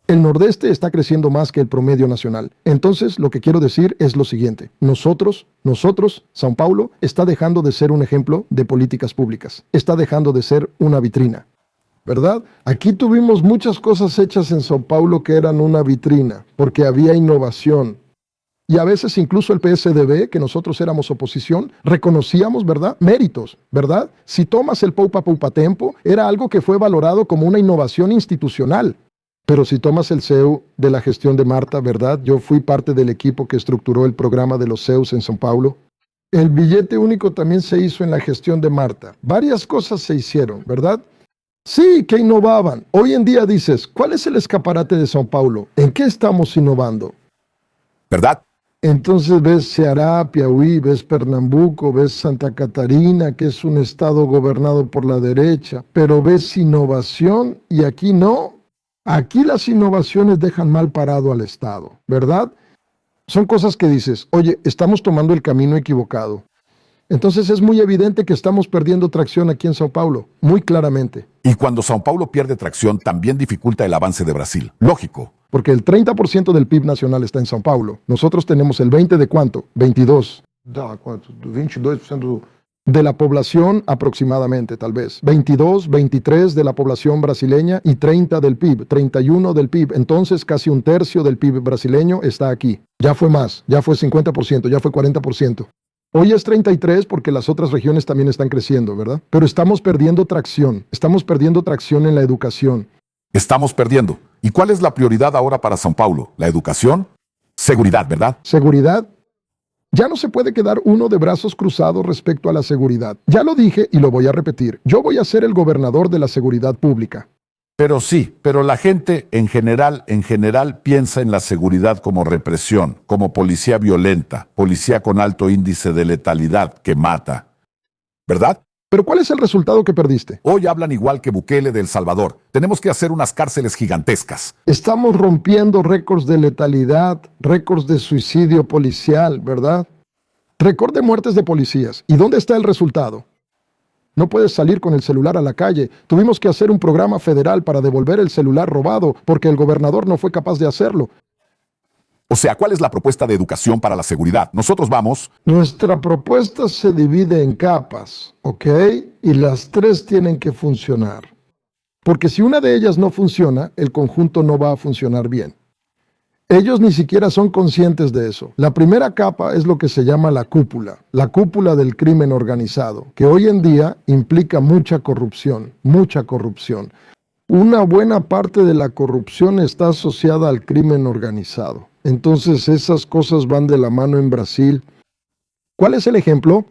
El Nordeste está creciendo más que el promedio nacional. Entonces, lo que quiero decir es lo siguiente. Nosotros, São Paulo, está dejando de ser un ejemplo de políticas públicas. Está dejando de ser una vitrina, ¿verdad? Aquí tuvimos muchas cosas hechas en São Paulo que eran una vitrina, porque había innovación. Y a veces incluso el PSDB, que nosotros éramos oposición, reconocíamos, ¿verdad?, méritos, ¿verdad? Si tomas el Poupa-Poupa-Tempo, era algo que fue valorado como una innovación institucional. Pero si tomas el CEU de la gestión de Marta, ¿verdad? Yo fui parte del equipo que estructuró el programa de los CEUs en São Paulo. El billete único también se hizo en la gestión de Marta. Varias cosas se hicieron, ¿verdad? Sí, que innovaban. Hoy en día dices, ¿cuál es el escaparate de São Paulo? ¿En qué estamos innovando? ¿Verdad? Entonces ves Ceará, Piauí, ves Pernambuco, ves Santa Catarina, que es un estado gobernado por la derecha, pero ves innovación y aquí no. Aquí las innovaciones dejan mal parado al Estado, ¿verdad? Son cosas que dices, oye, estamos tomando el camino equivocado. Entonces es muy evidente que estamos perdiendo tracción aquí en São Paulo, muy claramente. Y cuando São Paulo pierde tracción, también dificulta el avance de Brasil. Lógico. Porque el 30% del PIB nacional está en São Paulo. Nosotros tenemos el 20% de ¿cuánto? 22. ¿Cuánto? 22% de la población aproximadamente, tal vez. 22, 23 de la población brasileña y 30 del PIB, 31 del PIB. Entonces casi un tercio del PIB brasileño está aquí. Ya fue más, ya fue 50%, ya fue 40%. Hoy es 33 porque las otras regiones también están creciendo, ¿verdad? Pero estamos perdiendo tracción en la educación. Estamos perdiendo. ¿Y cuál es la prioridad ahora para São Paulo? ¿La educación? Seguridad, ¿verdad? ¿Seguridad? Ya no se puede quedar uno de brazos cruzados respecto a la seguridad. Ya lo dije y lo voy a repetir. Yo voy a ser el gobernador de la seguridad pública. Pero sí, pero la gente en general piensa en la seguridad como represión, como policía violenta, policía con alto índice de letalidad que mata. ¿Verdad? Pero ¿cuál es el resultado que perdiste? Hoy hablan igual que Bukele de El Salvador. Tenemos que hacer unas cárceles gigantescas. Estamos rompiendo récords de letalidad, récords de suicidio policial, ¿verdad? Récord de muertes de policías. ¿Y dónde está el resultado? No puedes salir con el celular a la calle. Tuvimos que hacer un programa federal para devolver el celular robado porque el gobernador no fue capaz de hacerlo. O sea, ¿cuál es la propuesta de educación para la seguridad? Nosotros vamos... Nuestra propuesta se divide en capas, ¿ok? Y las tres tienen que funcionar. Porque si una de ellas no funciona, el conjunto no va a funcionar bien. Ellos ni siquiera son conscientes de eso. La primera capa es lo que se llama la cúpula del crimen organizado, que hoy en día implica mucha corrupción, mucha corrupción. Una buena parte de la corrupción está asociada al crimen organizado. Entonces esas cosas van de la mano en Brasil. ¿Cuál es el ejemplo?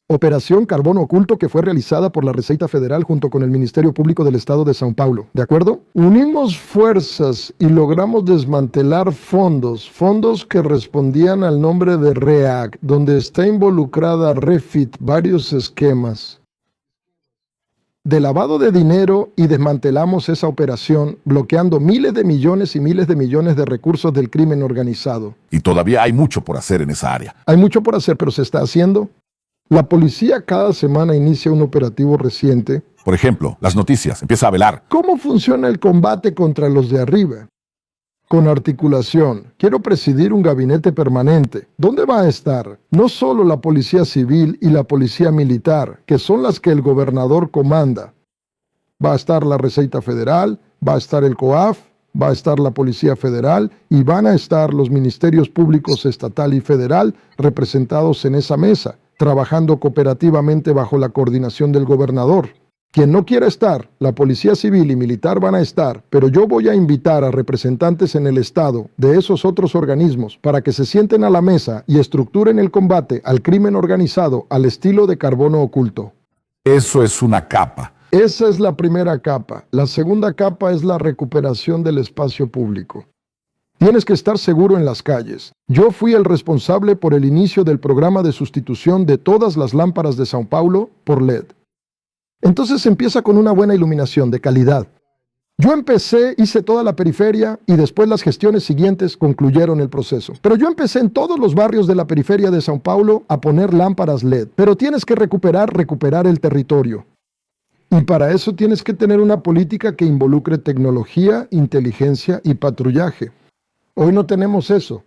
Operación Carbono Oculto, que fue realizada por la Receita Federal junto con el Ministerio Público del Estado de São Paulo. ¿De acuerdo? Unimos fuerzas y logramos desmantelar fondos que respondían al nombre de REAC, donde está involucrada Refit, varios esquemas de lavado de dinero, y desmantelamos esa operación bloqueando miles de millones y miles de millones de recursos del crimen organizado. Y todavía hay mucho por hacer en esa área. Hay mucho por hacer, pero se está haciendo. La policía cada semana inicia un operativo reciente. Por ejemplo, las noticias. Empieza a velar. ¿Cómo funciona el combate contra los de arriba? Con articulación. Quiero presidir un gabinete permanente. ¿Dónde va a estar? No solo la policía civil y la policía militar, que son las que el gobernador comanda. Va a estar la Receita Federal, va a estar el COAF, va a estar la Policía Federal y van a estar los ministerios públicos estatal y federal representados en esa mesa. trabajando cooperativamente bajo la coordinación del gobernador. Quien no quiera estar, la policía civil y militar van a estar, pero yo voy a invitar a representantes en el Estado de esos otros organismos para que se sienten a la mesa y estructuren el combate al crimen organizado al estilo de carbono oculto. Eso es una capa. Esa es la primera capa. La segunda capa es la recuperación del espacio público. Tienes que estar seguro en las calles. Yo fui el responsable por el inicio del programa de sustitución de todas las lámparas de São Paulo por LED. Entonces empieza con una buena iluminación de calidad. Yo empecé, hice toda la periferia y después las gestiones siguientes concluyeron el proceso. Pero yo empecé en todos los barrios de la periferia de São Paulo a poner lámparas LED. Pero tienes que recuperar el territorio. Y para eso tienes que tener una política que involucre tecnología, inteligencia y patrullaje. Hoy no tenemos eso.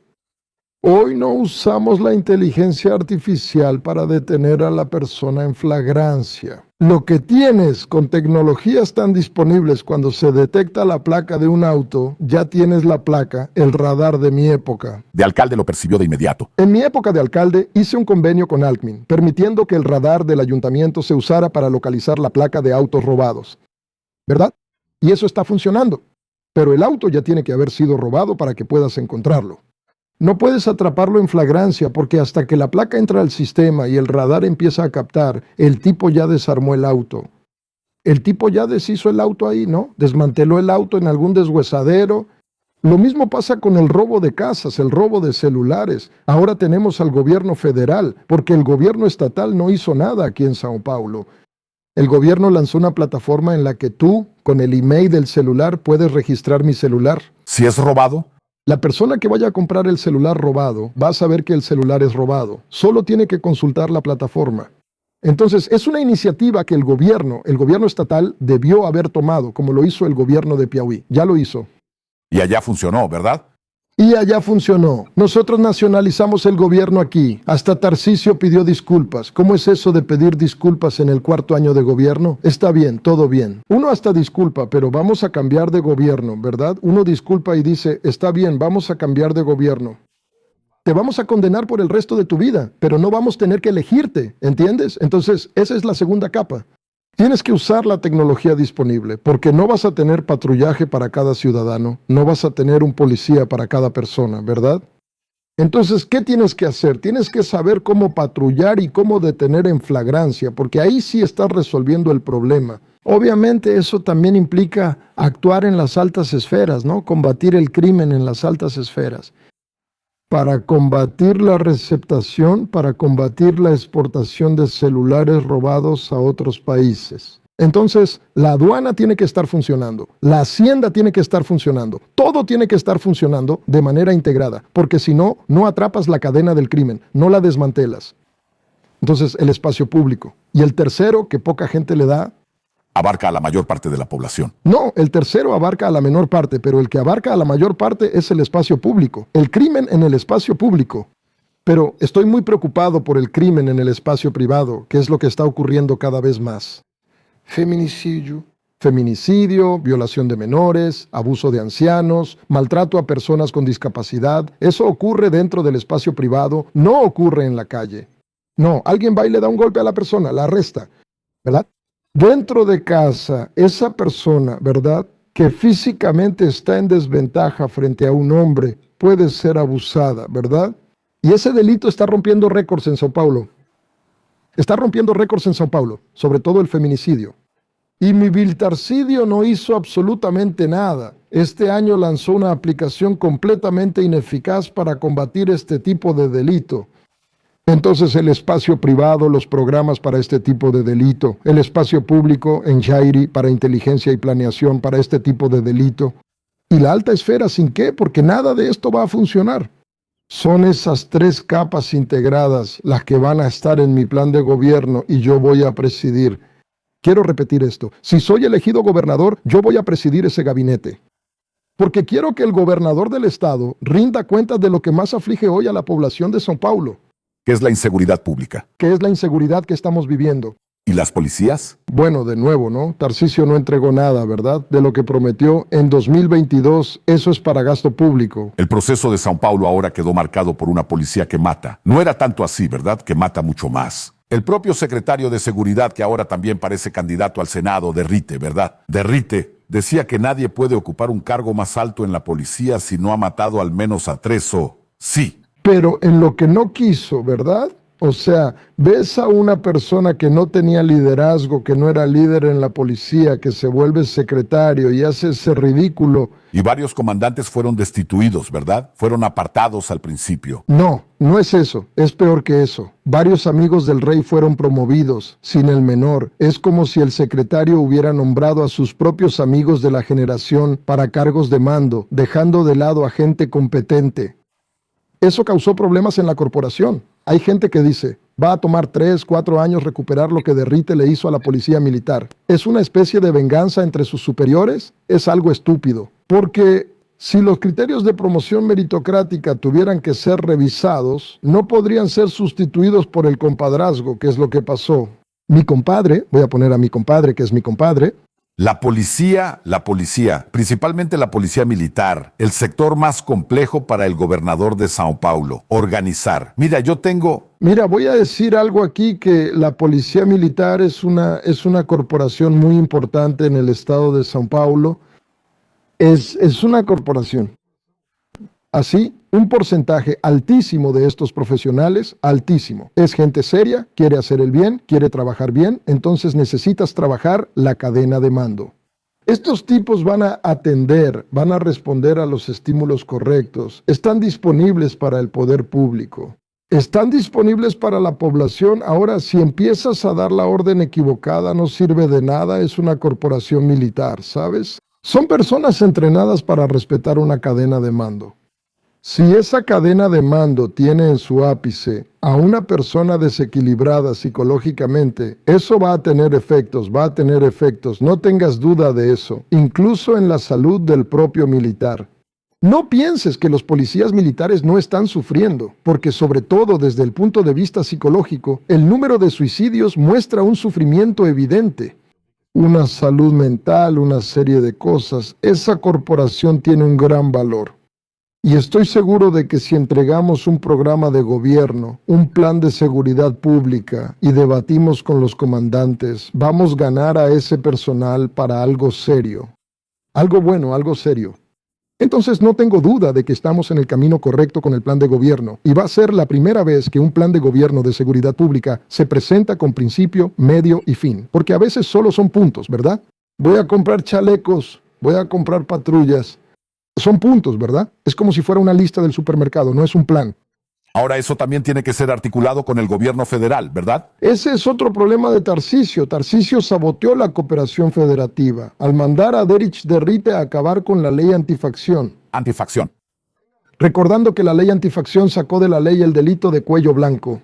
Hoy no usamos la inteligencia artificial para detener a la persona en flagrancia. Lo que tienes con tecnologías tan disponibles cuando se detecta la placa de un auto, ya tienes la placa, el radar de mi época. De alcalde lo percibió de inmediato. En mi época de alcalde hice un convenio con Alckmin, permitiendo que el radar del ayuntamiento se usara para localizar la placa de autos robados. ¿Verdad? Y eso está funcionando. Pero el auto ya tiene que haber sido robado para que puedas encontrarlo. No puedes atraparlo en flagrancia porque hasta que la placa entra al sistema y el radar empieza a captar, el tipo ya desarmó el auto. El tipo ya deshizo el auto ahí, ¿no? Desmanteló el auto en algún deshuesadero. Lo mismo pasa con el robo de casas, el robo de celulares. Ahora tenemos al gobierno federal, porque el gobierno estatal no hizo nada aquí en São Paulo. El gobierno lanzó una plataforma en la que tú, con el email del celular, puedes registrar mi celular. Si es robado, La persona que vaya a comprar el celular robado va a saber que el celular es robado. Solo tiene que consultar la plataforma. Entonces, es una iniciativa que el gobierno estatal debió haber tomado, como lo hizo el gobierno de Piauí. Ya lo hizo. y allá funcionó, ¿verdad? Y allá funcionó. Nosotros nacionalizamos el gobierno aquí. Hasta Tarcisio pidió disculpas. ¿Cómo es eso de pedir disculpas en el 4º año de gobierno? Está bien, todo bien. Uno hasta disculpa, pero vamos a cambiar de gobierno, ¿verdad? Uno disculpa y dice, está bien, vamos a cambiar de gobierno. Te vamos a condenar por el resto de tu vida, pero no vamos a tener que elegirte, ¿entiendes? Entonces, esa es la segunda capa. Tienes que usar la tecnología disponible, porque no vas a tener patrullaje para cada ciudadano, no vas a tener un policía para cada persona, ¿verdad? Entonces, ¿qué tienes que hacer? Tienes que saber cómo patrullar y cómo detener en flagrancia, porque ahí sí estás resolviendo el problema. Obviamente eso también implica actuar en las altas esferas, ¿no? Combatir el crimen en las altas esferas. Para combatir la receptación, para combatir la exportación de celulares robados a otros países. Entonces, la aduana tiene que estar funcionando, la hacienda tiene que estar funcionando, todo tiene que estar funcionando de manera integrada, porque si no, no atrapas la cadena del crimen, no la desmantelas. Entonces, el espacio público. Y el tercero, que poca gente le da, Abarca a la mayor parte de la población. no, el tercero abarca a la menor parte, pero el que abarca a la mayor parte es el espacio público. El crimen en el espacio público. Pero estoy muy preocupado por el crimen en el espacio privado, que es lo que está ocurriendo cada vez más. Feminicidio, violación de menores, abuso de ancianos, maltrato a personas con discapacidad. Eso ocurre dentro del espacio privado, no ocurre en la calle. No, alguien va y le da un golpe a la persona, la arresta, ¿verdad? Dentro de casa, esa persona, ¿verdad?, que físicamente está en desventaja frente a un hombre, puede ser abusada, ¿verdad? Y ese delito está rompiendo récords en São Paulo. Está rompiendo récords en São Paulo, sobre todo el feminicidio. Y mi Viltarcidio no hizo absolutamente nada. Este año lanzó una aplicación completamente ineficaz para combatir este tipo de delito. Entonces el espacio privado, los programas para este tipo de delito, el espacio público en Jairi para inteligencia y planeación para este tipo de delito. Y la alta esfera, ¿sin qué? Porque nada de esto va a funcionar. Son esas 3 capas integradas las que van a estar en mi plan de gobierno y yo voy a presidir. Quiero repetir esto. Si soy elegido gobernador, yo voy a presidir ese gabinete. Porque quiero que el gobernador del estado rinda cuentas de lo que más aflige hoy a la población de São Paulo. ¿Qué es la inseguridad pública? Que es la inseguridad que estamos viviendo. ¿Y las policías? Bueno, de nuevo, ¿no? Tarcisio no entregó nada, ¿verdad? De lo que prometió en 2022, eso es para gasto público. El proceso de São Paulo ahora quedó marcado por una policía que mata. No era tanto así, ¿verdad? Que mata mucho más. El propio secretario de Seguridad, que ahora también parece candidato al Senado, Derrite, ¿verdad? Derrite decía que nadie puede ocupar un cargo más alto en la policía si no ha matado al menos a 3 o... Sí. Pero en lo que no quiso, ¿verdad? O sea, ves a una persona que no tenía liderazgo, que no era líder en la policía, que se vuelve secretario y hace ese ridículo. Y varios comandantes fueron destituidos, ¿verdad? Fueron apartados al principio. No, no es eso, es peor que eso. Varios amigos del rey fueron promovidos, sin el menor. Es como si el secretario hubiera nombrado a sus propios amigos de la generación para cargos de mando, dejando de lado a gente competente. Eso causó problemas en la corporación. Hay gente que dice, va a tomar 3, 4 años recuperar lo que Derrite le hizo a la policía militar. ¿Es una especie de venganza entre sus superiores? Es algo estúpido. Porque si los criterios de promoción meritocrática tuvieran que ser revisados, no podrían ser sustituidos por el compadrazgo, que es lo que pasó. Mi compadre, voy a poner a mi compadre, que es mi compadre, La policía, principalmente la policía militar, el sector más complejo para el gobernador de São Paulo, organizar. Mira, voy a decir algo aquí que la policía militar es una corporación muy importante en el estado de São Paulo. Es una corporación. Así, un porcentaje altísimo de estos profesionales, altísimo. Es gente seria, quiere hacer el bien, quiere trabajar bien, entonces necesitas trabajar la cadena de mando. Estos tipos van a atender, van a responder a los estímulos correctos, están disponibles para el poder público, están disponibles para la población. Ahora, si empiezas a dar la orden equivocada, no sirve de nada, es una corporación militar, ¿sabes? Son personas entrenadas para respetar una cadena de mando. Si esa cadena de mando tiene en su ápice a una persona desequilibrada psicológicamente, eso va a tener efectos, no tengas duda de eso, incluso en la salud del propio militar. No pienses que los policías militares no están sufriendo, porque sobre todo desde el punto de vista psicológico, el número de suicidios muestra un sufrimiento evidente. Una salud mental, una serie de cosas. Esa corporación tiene un gran valor. Y estoy seguro de que si entregamos un programa de gobierno, un plan de seguridad pública y debatimos con los comandantes, vamos a ganar a ese personal para algo serio. Algo bueno, algo serio. Entonces no tengo duda de que estamos en el camino correcto con el plan de gobierno. Y va a ser la primera vez que un plan de gobierno de seguridad pública se presenta con principio, medio y fin. Porque a veces solo son puntos, ¿verdad? Voy a comprar chalecos, voy a comprar patrullas. Son puntos, ¿verdad? Es como si fuera una lista del supermercado, no es un plan. Ahora eso también tiene que ser articulado con el gobierno federal, ¿verdad? Ese es otro problema de Tarcisio. Tarcisio saboteó la cooperación federativa al mandar a Derrite Derrite a acabar con la ley antifacción. Antifacción. Recordando que la ley antifacción sacó de la ley el delito de cuello blanco.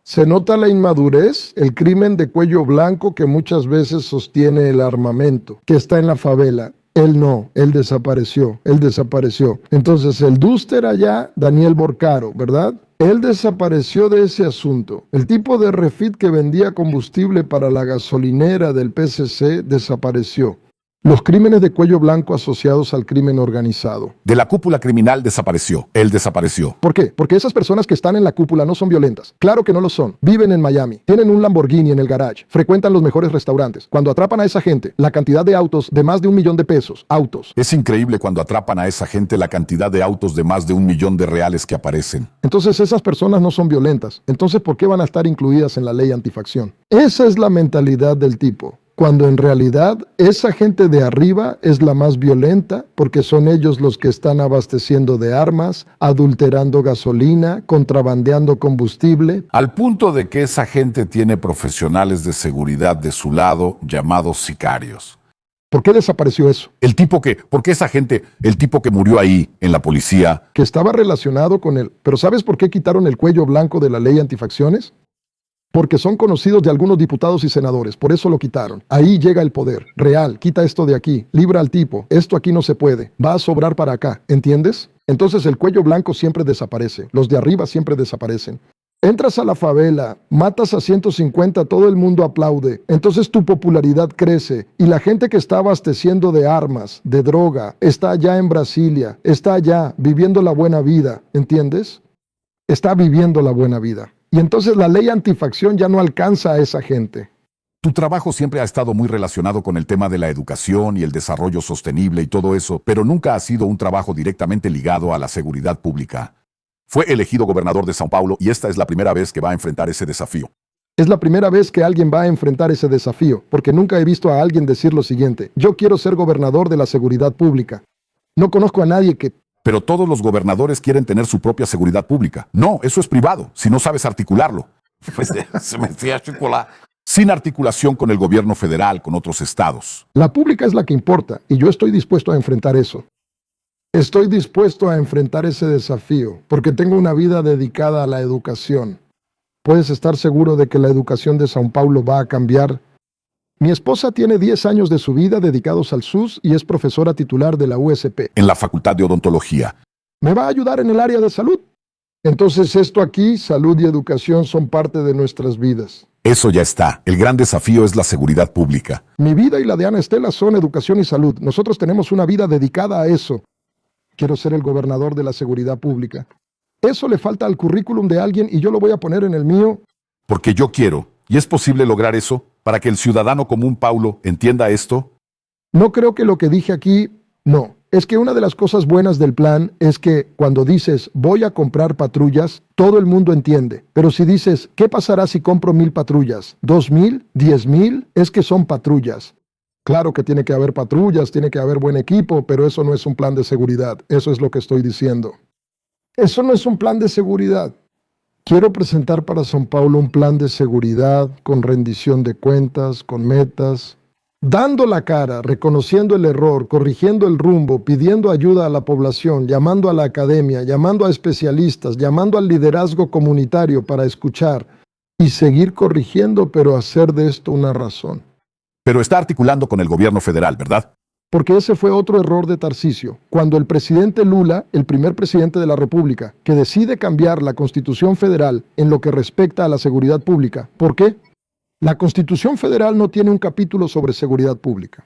Se nota la inmadurez, el crimen de cuello blanco que muchas veces sostiene el armamento, que está en la favela. Él no, él desapareció. Entonces el dúster allá, Daniel Borcaro, ¿verdad? Él desapareció de ese asunto. El tipo de refit que vendía combustible para la gasolinera del PCC desapareció. Los crímenes de cuello blanco asociados al crimen organizado. De la cúpula criminal desapareció. Él desapareció. ¿Por qué? Porque esas personas que están en la cúpula no son violentas. Claro que no lo son. Viven en Miami. Tienen un Lamborghini en el garage. Frecuentan los mejores restaurantes. Cuando atrapan a esa gente, la cantidad de autos de más de $1 millón, autos. Es increíble cuando atrapan a esa gente la cantidad de autos de más de $1 millón que aparecen. Entonces esas personas no son violentas. Entonces, ¿por qué van a estar incluidas en la ley antifacción? Esa es la mentalidad del tipo. Cuando en realidad esa gente de arriba es la más violenta porque son ellos los que están abasteciendo de armas, adulterando gasolina, contrabandeando combustible. Al punto de que esa gente tiene profesionales de seguridad de su lado llamados sicarios. ¿Por qué desapareció eso? Porque esa gente, el tipo que murió ahí en la policía. Que estaba relacionado con él. ¿Pero sabes por qué quitaron el cuello blanco de la ley antifacciones? Porque son conocidos de algunos diputados y senadores, por eso lo quitaron. Ahí llega el poder real, quita esto de aquí, libra al tipo, esto aquí no se puede, va a sobrar para acá, ¿entiendes? Entonces el cuello blanco siempre desaparece, los de arriba siempre desaparecen. Entras a la favela, matas a 150, todo el mundo aplaude. Entonces tu popularidad crece y la gente que está abasteciendo de armas, de droga, está allá en Brasilia, está allá viviendo la buena vida, ¿entiendes? Está viviendo la buena vida. Y entonces la ley antifacción ya no alcanza a esa gente. Tu trabajo siempre ha estado muy relacionado con el tema de la educación y el desarrollo sostenible y todo eso, pero nunca ha sido un trabajo directamente ligado a la seguridad pública. Fue elegido gobernador de São Paulo y esta es la primera vez que va a enfrentar ese desafío. Es la primera vez que alguien va a enfrentar ese desafío, porque nunca he visto a alguien decir lo siguiente: yo quiero ser gobernador de la seguridad pública. No conozco a nadie que... Pero todos los gobernadores quieren tener su propia seguridad pública. No, eso es privado, si no sabes articularlo. Pues se me hacía chocolate. Sin articulación con el gobierno federal, con otros estados. La pública es la que importa, y yo estoy dispuesto a enfrentar eso. Estoy dispuesto a enfrentar ese desafío, porque tengo una vida dedicada a la educación. Puedes estar seguro de que la educación de São Paulo va a cambiar. Mi esposa tiene 10 años de su vida dedicados al SUS y es profesora titular de la USP. En la Facultad de Odontología. Me va a ayudar en el área de salud. Entonces esto aquí, salud y educación, son parte de nuestras vidas. Eso ya está. El gran desafío es la seguridad pública. Mi vida y la de Ana Estela son educación y salud. Nosotros tenemos una vida dedicada a eso. Quiero ser el gobernador de la seguridad pública. Eso le falta al currículum de alguien y yo lo voy a poner en el mío. Porque yo quiero, y es posible lograr eso, para que el ciudadano común, Paulo, entienda esto. No creo que lo que dije aquí, no. Es que una de las cosas buenas del plan es que cuando dices voy a comprar patrullas, todo el mundo entiende. Pero si dices, ¿qué pasará si compro 1000 patrullas? ¿2000? ¿10,000? Es que son patrullas. Claro que tiene que haber patrullas, tiene que haber buen equipo, pero eso no es un plan de seguridad. Eso es lo que estoy diciendo. Eso no es un plan de seguridad. Quiero presentar para São Paulo un plan de seguridad con rendición de cuentas, con metas, dando la cara, reconociendo el error, corrigiendo el rumbo, pidiendo ayuda a la población, llamando a la academia, llamando a especialistas, llamando al liderazgo comunitario para escuchar y seguir corrigiendo, pero hacer de esto una razón. Pero está articulando con el gobierno federal, ¿verdad? Porque ese fue otro error de Tarcisio. Cuando el presidente Lula, el primer presidente de la República, que decide cambiar la Constitución Federal en lo que respecta a la seguridad pública. ¿Por qué? La Constitución Federal no tiene un capítulo sobre seguridad pública.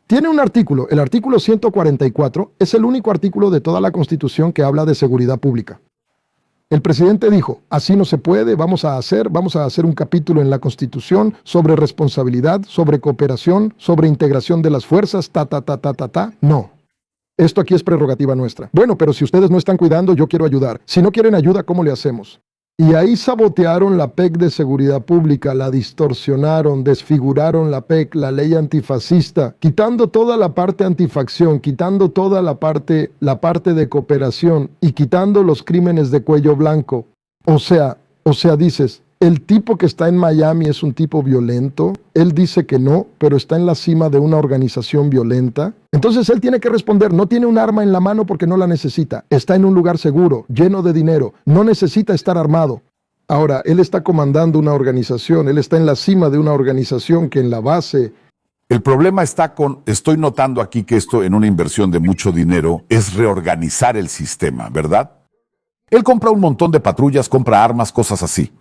Tiene un artículo, el artículo 144, es el único artículo de toda la Constitución que habla de seguridad pública. El presidente dijo, así no se puede, vamos a hacer un capítulo en la Constitución sobre responsabilidad, sobre cooperación, sobre integración de las fuerzas, No. Esto aquí es prerrogativa nuestra. Bueno, pero si ustedes no están cuidando, yo quiero ayudar. Si no quieren ayuda, ¿cómo le hacemos? Y ahí sabotearon la PEC de seguridad pública, la distorsionaron, desfiguraron la PEC, la ley antifascista, quitando toda la parte antifacción, quitando toda la parte de cooperación y quitando los crímenes de cuello blanco. O sea, dices, el tipo que está en Miami es un tipo violento, él dice que no, pero está en la cima de una organización violenta. Entonces él tiene que responder, no tiene un arma en la mano porque no la necesita, está en un lugar seguro, lleno de dinero, no necesita estar armado. Ahora, él está comandando una organización, él está en la cima de una organización que en la base... El problema está estoy notando aquí que esto en una inversión de mucho dinero es reorganizar el sistema, ¿verdad? Él compra un montón de patrullas, compra armas, cosas así.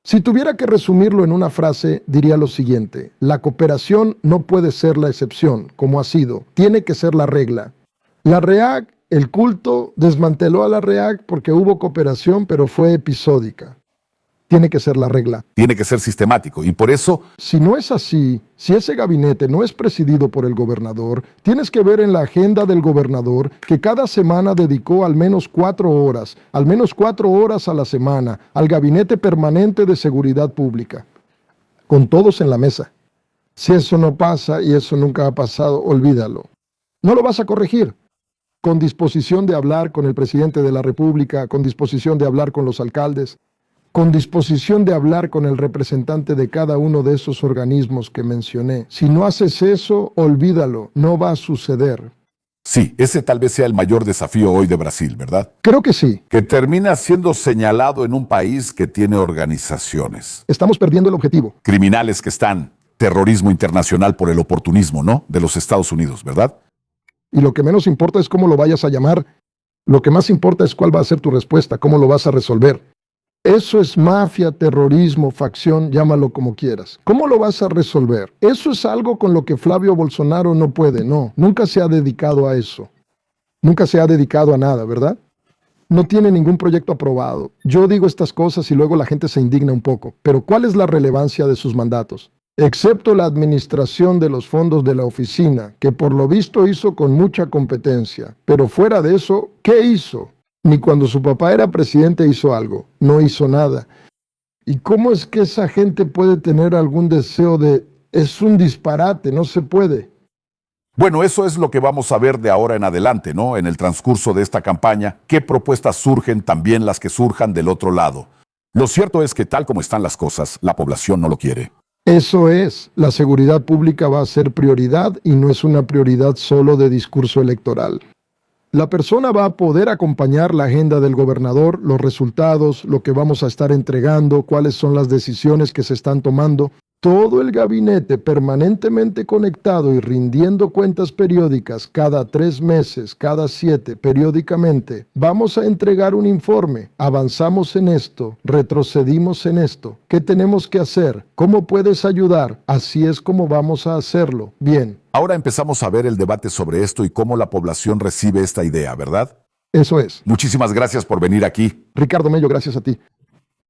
Si tuviera que resumirlo en una frase, diría lo siguiente: la cooperación no puede ser la excepción, como ha sido, tiene que ser la regla. La REAC, el culto, desmanteló a la REAC porque hubo cooperación, pero fue episódica. Tiene que ser la regla. Tiene que ser sistemático y por eso... Si no es así, si ese gabinete no es presidido por el gobernador, tienes que ver en la agenda del gobernador que cada semana dedicó al menos 4 horas a la semana al Gabinete Permanente de Seguridad Pública, con todos en la mesa. Si eso no pasa, y eso nunca ha pasado, olvídalo. No lo vas a corregir. Con disposición de hablar con el presidente de la República, con disposición de hablar con los alcaldes, con disposición de hablar con el representante de cada uno de esos organismos que mencioné. Si no haces eso, olvídalo, no va a suceder. Sí, ese tal vez sea el mayor desafío hoy de Brasil, ¿verdad? Creo que sí. Que termina siendo señalado en un país que tiene organizaciones. Estamos perdiendo el objetivo. Criminales que están, terrorismo internacional por el oportunismo, ¿no? De los Estados Unidos, ¿verdad? Y lo que menos importa es cómo lo vayas a llamar. Lo que más importa es cuál va a ser tu respuesta, cómo lo vas a resolver. Eso es mafia, terrorismo, facción, llámalo como quieras. ¿Cómo lo vas a resolver? Eso es algo con lo que Flavio Bolsonaro no puede, no. Nunca se ha dedicado a eso. Nunca se ha dedicado a nada, ¿verdad? No tiene ningún proyecto aprobado. Yo digo estas cosas y luego la gente se indigna un poco. Pero ¿cuál es la relevancia de sus mandatos? Excepto la administración de los fondos de la oficina, que por lo visto hizo con mucha competencia. Pero fuera de eso, ¿qué hizo? Ni cuando su papá era presidente hizo algo. No hizo nada. ¿Y cómo es que esa gente puede tener algún deseo de... Es un disparate, no se puede. Bueno, eso es lo que vamos a ver de ahora en adelante, ¿no? En el transcurso de esta campaña, qué propuestas surgen, también las que surjan del otro lado. Lo cierto es que tal como están las cosas, la población no lo quiere. Eso es, la seguridad pública va a ser prioridad y no es una prioridad solo de discurso electoral. La persona va a poder acompañar la agenda del gobernador, los resultados, lo que vamos a estar entregando, cuáles son las decisiones que se están tomando. Todo el gabinete permanentemente conectado y rindiendo cuentas periódicas cada 3 meses, cada 7, periódicamente. Vamos a entregar un informe. Avanzamos en esto, retrocedimos en esto. ¿Qué tenemos que hacer? ¿Cómo puedes ayudar? Así es como vamos a hacerlo. Bien. Ahora empezamos a ver el debate sobre esto y cómo la población recibe esta idea, ¿verdad? Eso es. Muchísimas gracias por venir aquí. Ricardo Mello, gracias a ti.